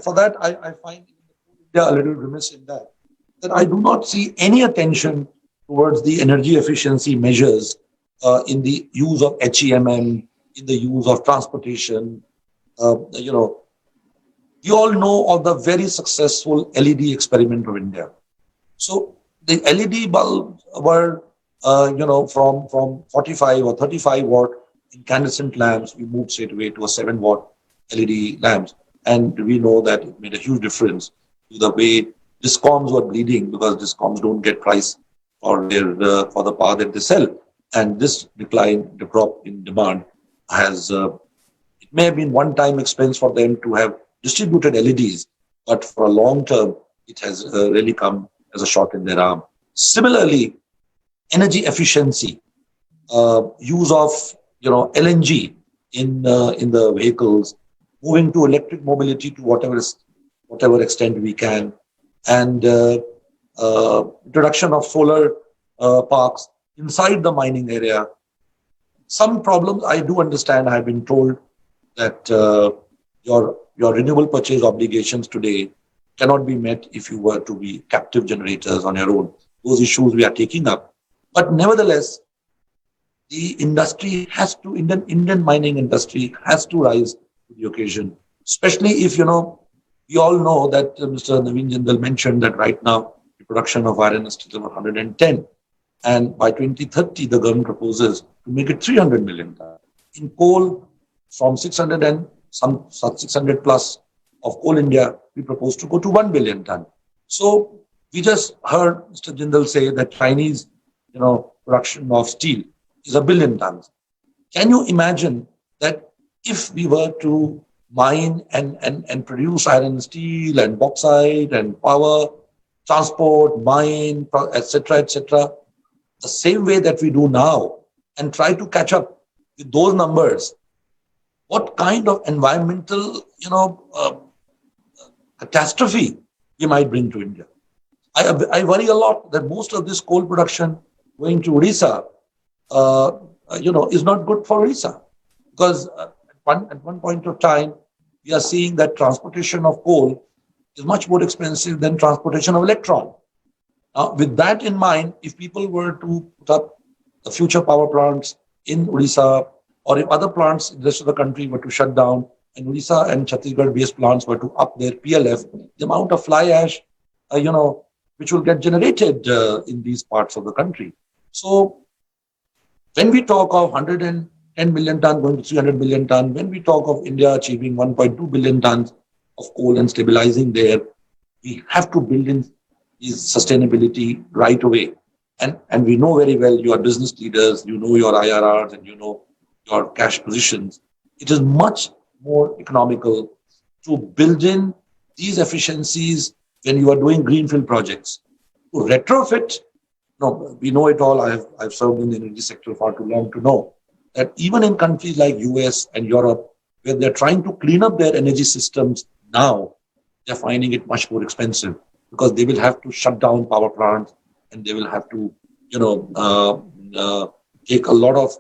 for that, I find India a little remiss in that I do not see any attention towards the energy efficiency measures in the use of HEMM, in the use of transportation. We all know of the very successful LED experiment of India. So the LED bulbs were, from 45 or 35 watt incandescent lamps, we moved straight away to a 7 watt LED lamps. And we know that it made a huge difference to the way discoms were bleeding, because discoms don't get price for the power that they sell. And this the drop in demand has, it may have been one-time expense for them to have distributed LEDs, but for a long term, it has really come as a shot in their arm. Similarly, energy efficiency, use of LNG in the vehicles, moving to electric mobility to whatever extent we can, and introduction of solar parks inside the mining area. Some problems I do understand. I have been told that your renewable purchase obligations today cannot be met if you were to be captive generators on your own. Those issues we are taking up. But nevertheless, the industry has to, Indian mining industry has to rise to the occasion, especially if, we all know that Mr. Naveen Jindal mentioned that right now the production of iron is still 110. And by 2030, the government proposes to make it 300 million tons. In coal, from 600 plus of Coal India, we propose to go to 1 billion ton. So we just heard Mr. Jindal say that Chinese, production of steel is 1 billion tons. Can you imagine that if we were to mine and produce iron and steel and bauxite and power, transport, mine, etc., the same way that we do now, and try to catch up with those numbers, what kind of environmental, catastrophe we might bring to India? I worry a lot that most of this coal production going to Odisha, is not good for Odisha, because at one point of time, we are seeing that transportation of coal is much more expensive than transportation of electron. Now, with that in mind, if people were to put up the future power plants in Odisha, or if other plants in the rest of the country were to shut down, and Odisha and Chhattisgarh-based plants were to up their PLF, the amount of fly ash, which will get generated in these parts of the country. So, when we talk of 110 million ton going to 300 million ton, when we talk of India achieving 1.2 billion tons of coal and stabilizing there, we have to build in is sustainability right away. And we know very well, you are business leaders, you know your IRRs, and you know your cash positions, it is much more economical to build in these efficiencies when you are doing greenfield projects. To retrofit, no, we know it all. I've served in the energy sector far too long to know that even in countries like US and Europe, where they're trying to clean up their energy systems now, they're finding it much more expensive because they will have to shut down power plants and they will have to, take a lot of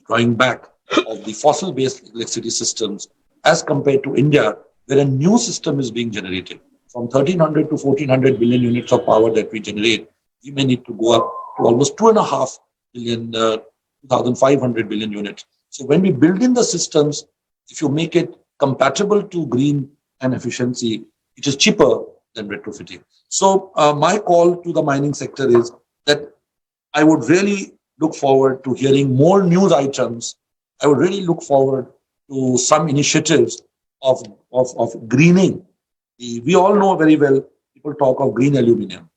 drawing back of the fossil-based electricity systems as compared to India, where a new system is being generated. From 1300 to 1400 billion units of power that we generate, we may need to go up to almost 2.5 billion, 2,500 billion units. So when we build in the systems, if you make it compatible to green and efficiency, it is cheaper than retrofitting. So my call to the mining sector is that I would really look forward to hearing more news items. I would really look forward to some initiatives of greening. We all know very well, people talk of green aluminum.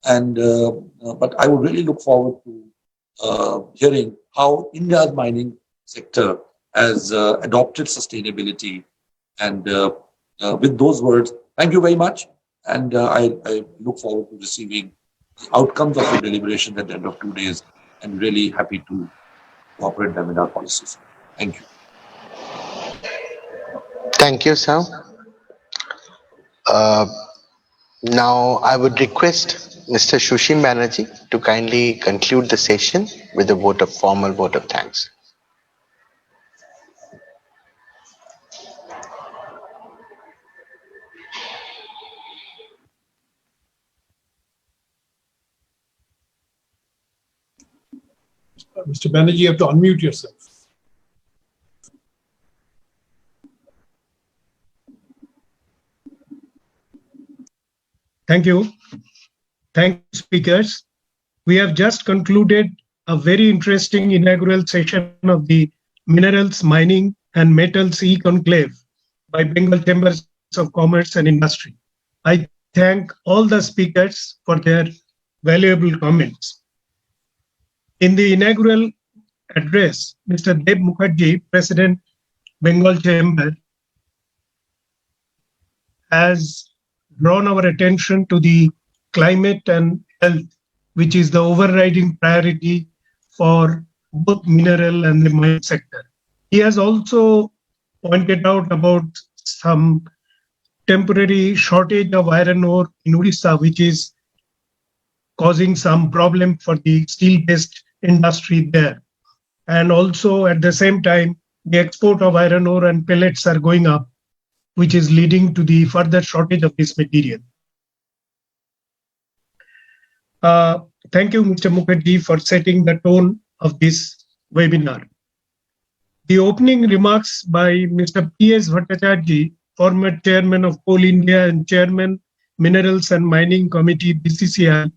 And but I would really look forward to hearing how India's mining sector has adopted sustainability. And with those words, thank you very much. And I look forward to receiving the outcomes of your deliberation at the end of 2 days, and really happy to cooperate them in our policies. Thank you. Thank you, sir. Now I would request Mr. Shushim Banerjee to kindly conclude the session with a formal vote of thanks. Mr. Banerjee, you have to unmute yourself. Thank you. Thank you, speakers. We have just concluded a very interesting inaugural session of the Minerals, Mining and Metals E-Conclave by Bengal Chambers of Commerce and Industry. I thank all the speakers for their valuable comments. In the inaugural address, Mr. Deb Mukherjee, President, Bengal Chamber, has drawn our attention to the climate and health, which is the overriding priority for both mineral and the mine sector. He has also pointed out about some temporary shortage of iron ore in Odisha, which is causing some problem for the steel-based industry there. And also at the same time, the export of iron ore and pellets are going up, which is leading to the further shortage of this material. Thank you, Mr. Mukherjee, for setting the tone of this webinar. The opening remarks by Mr. P.S. Bhattacharjee, former chairman of Coal India and chairman, Minerals and Mining Committee, BCCI,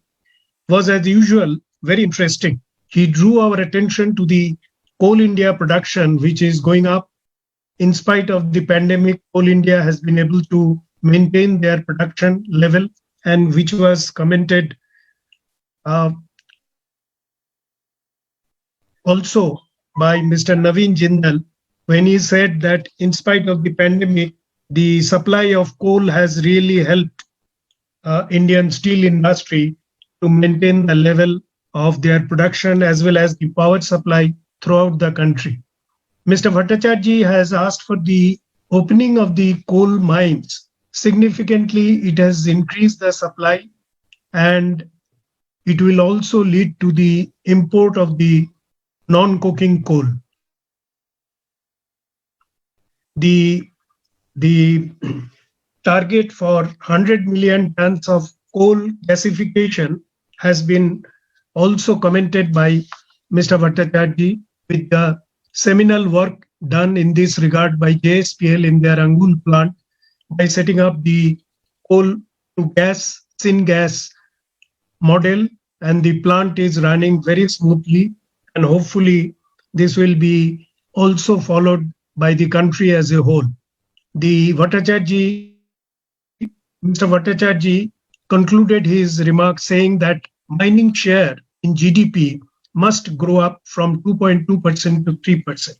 was as usual very interesting. He drew our attention to the Coal India production, which is going up. In spite of the pandemic, Coal India has been able to maintain their production level, and which was commented also by Mr. Naveen Jindal when he said that in spite of the pandemic, the supply of coal has really helped Indian steel industry to maintain the level of their production as well as the power supply throughout the country. Mr. Bhattacharjee has asked for the opening of the coal mines. Significantly, it has increased the supply, and it will also lead to the import of the non-coking coal. The target for 100 million tons of coal gasification has been also commented by Mr. Bhattacharjee, with the seminal work done in this regard by JSPL in their Angul plant by setting up the coal to gas, syngas model, and the plant is running very smoothly, and hopefully this will be also followed by the country as a whole. Mr. Bhattacharjee concluded his remarks saying that mining share in GDP must grow up from 2.2% to 3%.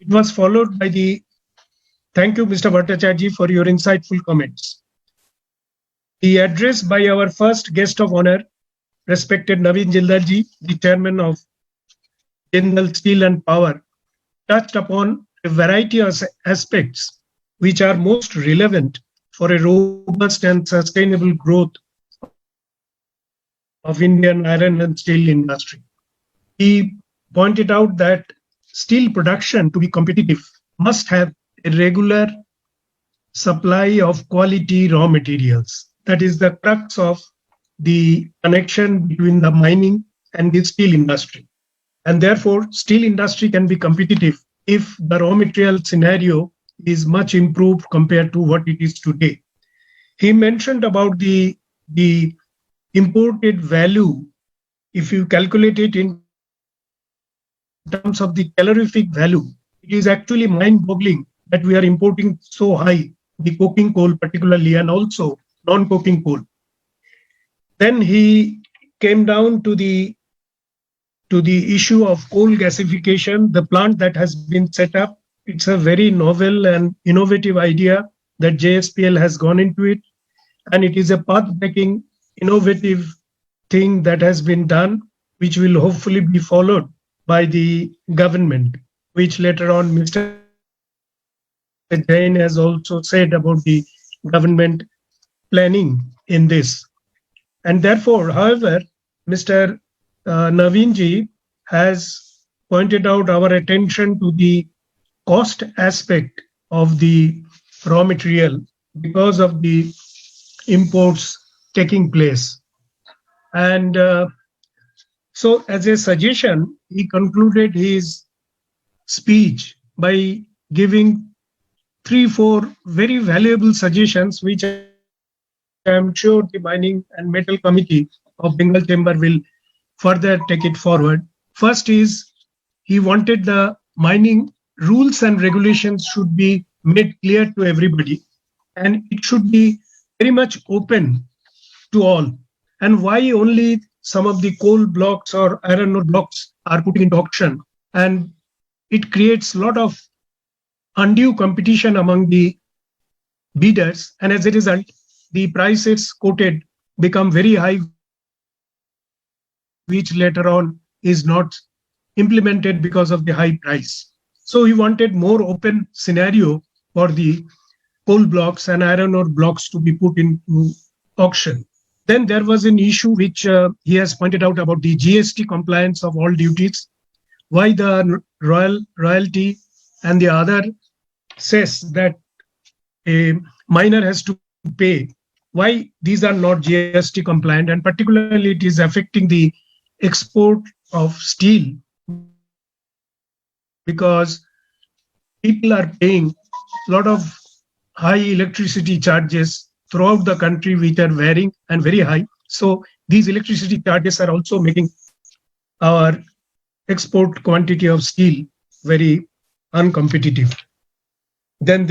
It was followed by the, thank you, Mr. Bhattacharya, for your insightful comments. The address by our first guest of honor, respected Naveen Jindal ji, the chairman of Jindal Steel and Power, touched upon a variety of aspects which are most relevant for a robust and sustainable growth of Indian iron and steel industry. He pointed out that steel production, to be competitive, must have a regular supply of quality raw materials. That is the crux of the connection between the mining and the steel industry. And therefore, steel industry can be competitive if the raw material scenario is much improved compared to what it is today. He mentioned about the imported value. If you calculate it in terms of the calorific value, it is actually mind-boggling that we are importing so high the coking coal particularly, and also non-coking coal. Then he came down to the issue of coal gasification. The plant that has been set up, it's a very novel and innovative idea that JSPL has gone into it, and it is a path-breaking, innovative thing that has been done, which will hopefully be followed by the government, which later on Mr. Jain has also said about the government planning in this. And therefore, however, Mr. Naveenji has pointed out our attention to the cost aspect of the raw material because of the imports taking place. And so as a suggestion, he concluded his speech by giving 3-4 very valuable suggestions, which I am sure the Mining and Metal Committee of Bengal Chamber will further take it forward. First is, he wanted the mining rules and regulations should be made clear to everybody, and it should be very much open to all. And why only some of the coal blocks or iron ore blocks are put into auction, and it creates a lot of undue competition among the bidders, and as a result, the prices quoted become very high, which later on is not implemented because of the high price. So he wanted more open scenario for the coal blocks and iron ore blocks to be put into auction. Then there was an issue which he has pointed out about the GST compliance of all duties, why the royalty and the other cess that a miner has to pay, why these are not GST compliant, and particularly it is affecting the export of steel because people are paying a lot of high electricity charges throughout the country, which are varying and very high. So these electricity charges are also making our export quantity of steel very uncompetitive. Then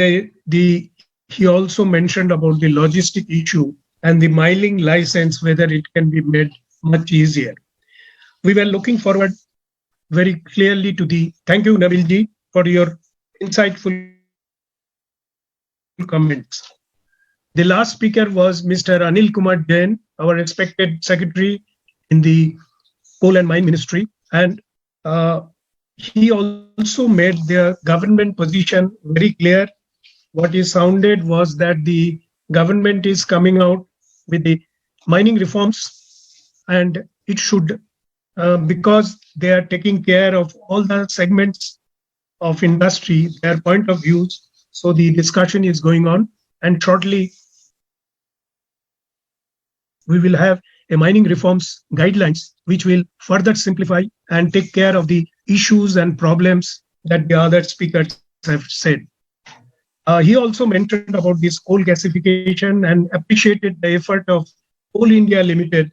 he also mentioned about the logistic issue and the mining license, whether it can be made much easier. We were looking forward very clearly to the, thank you Nabilji for your insightful comments. The last speaker was Mr. Anil Kumar Jain, our respected secretary in the Coal and Mine Ministry, and he also made the government position very clear. What he sounded was that the government is coming out with the mining reforms, and it should, because they are taking care of all the segments of industry, their point of views. So the discussion is going on, and shortly we will have a mining reforms guidelines, which will further simplify and take care of the issues and problems that the other speakers have said. He also mentioned about this coal gasification and appreciated the effort of Coal India Limited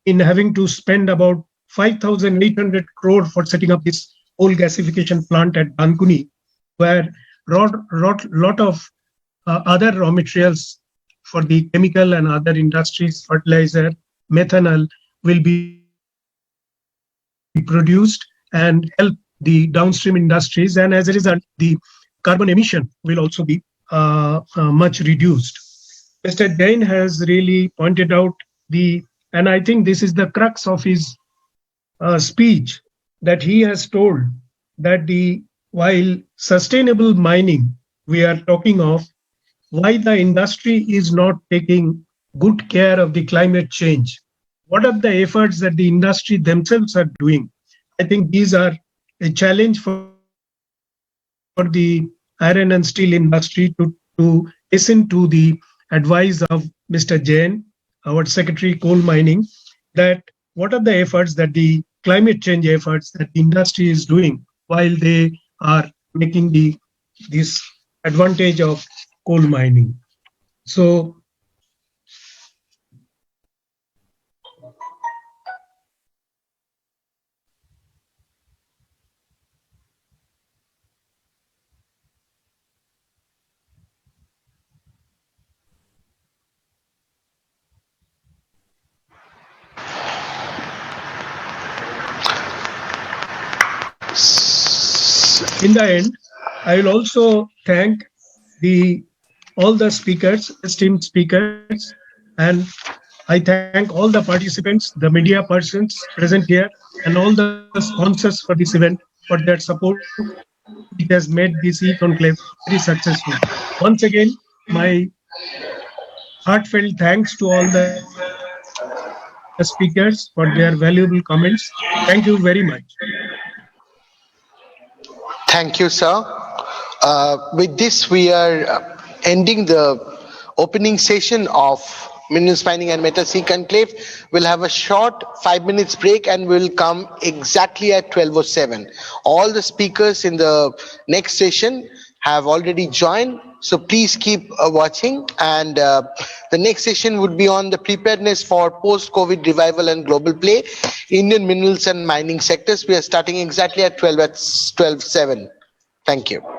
in having to spend about 5,800 crore for setting up this coal gasification plant at Dankuni, where lot of other raw materials for the chemical and other industries, fertilizer, methanol, will be produced and help the downstream industries, and as a result, the carbon emission will also be much reduced. Mr. Jain has really pointed out and I think this is the crux of his speech, that he has told that while sustainable mining we are talking of, why the industry is not taking good care of the climate change. What are the efforts that the industry themselves are doing? I think these are a challenge for the iron and steel industry to listen to the advice of Mr. Jain, our Secretary Coal Mining, that what are the efforts that the climate change efforts that the industry is doing while they are making this advantage of coal mining. So in the end, I will also thank all the speakers, esteemed speakers, and I thank all the participants, the media persons present here, and all the sponsors for this event for their support, which has made this e-conclave very successful. Once again, my heartfelt thanks to all the speakers for their valuable comments. Thank you very much. Thank you, sir. With this, we are ending the opening session of Minerals Mining and Metals Conclave. We'll have a short 5 minutes break and we'll come exactly at 12:07. All the speakers in the next session have already joined, so please keep watching. And the next session would be on the preparedness for post-COVID revival and global play, Indian minerals and mining sectors. We are starting exactly at 12:07. Thank you.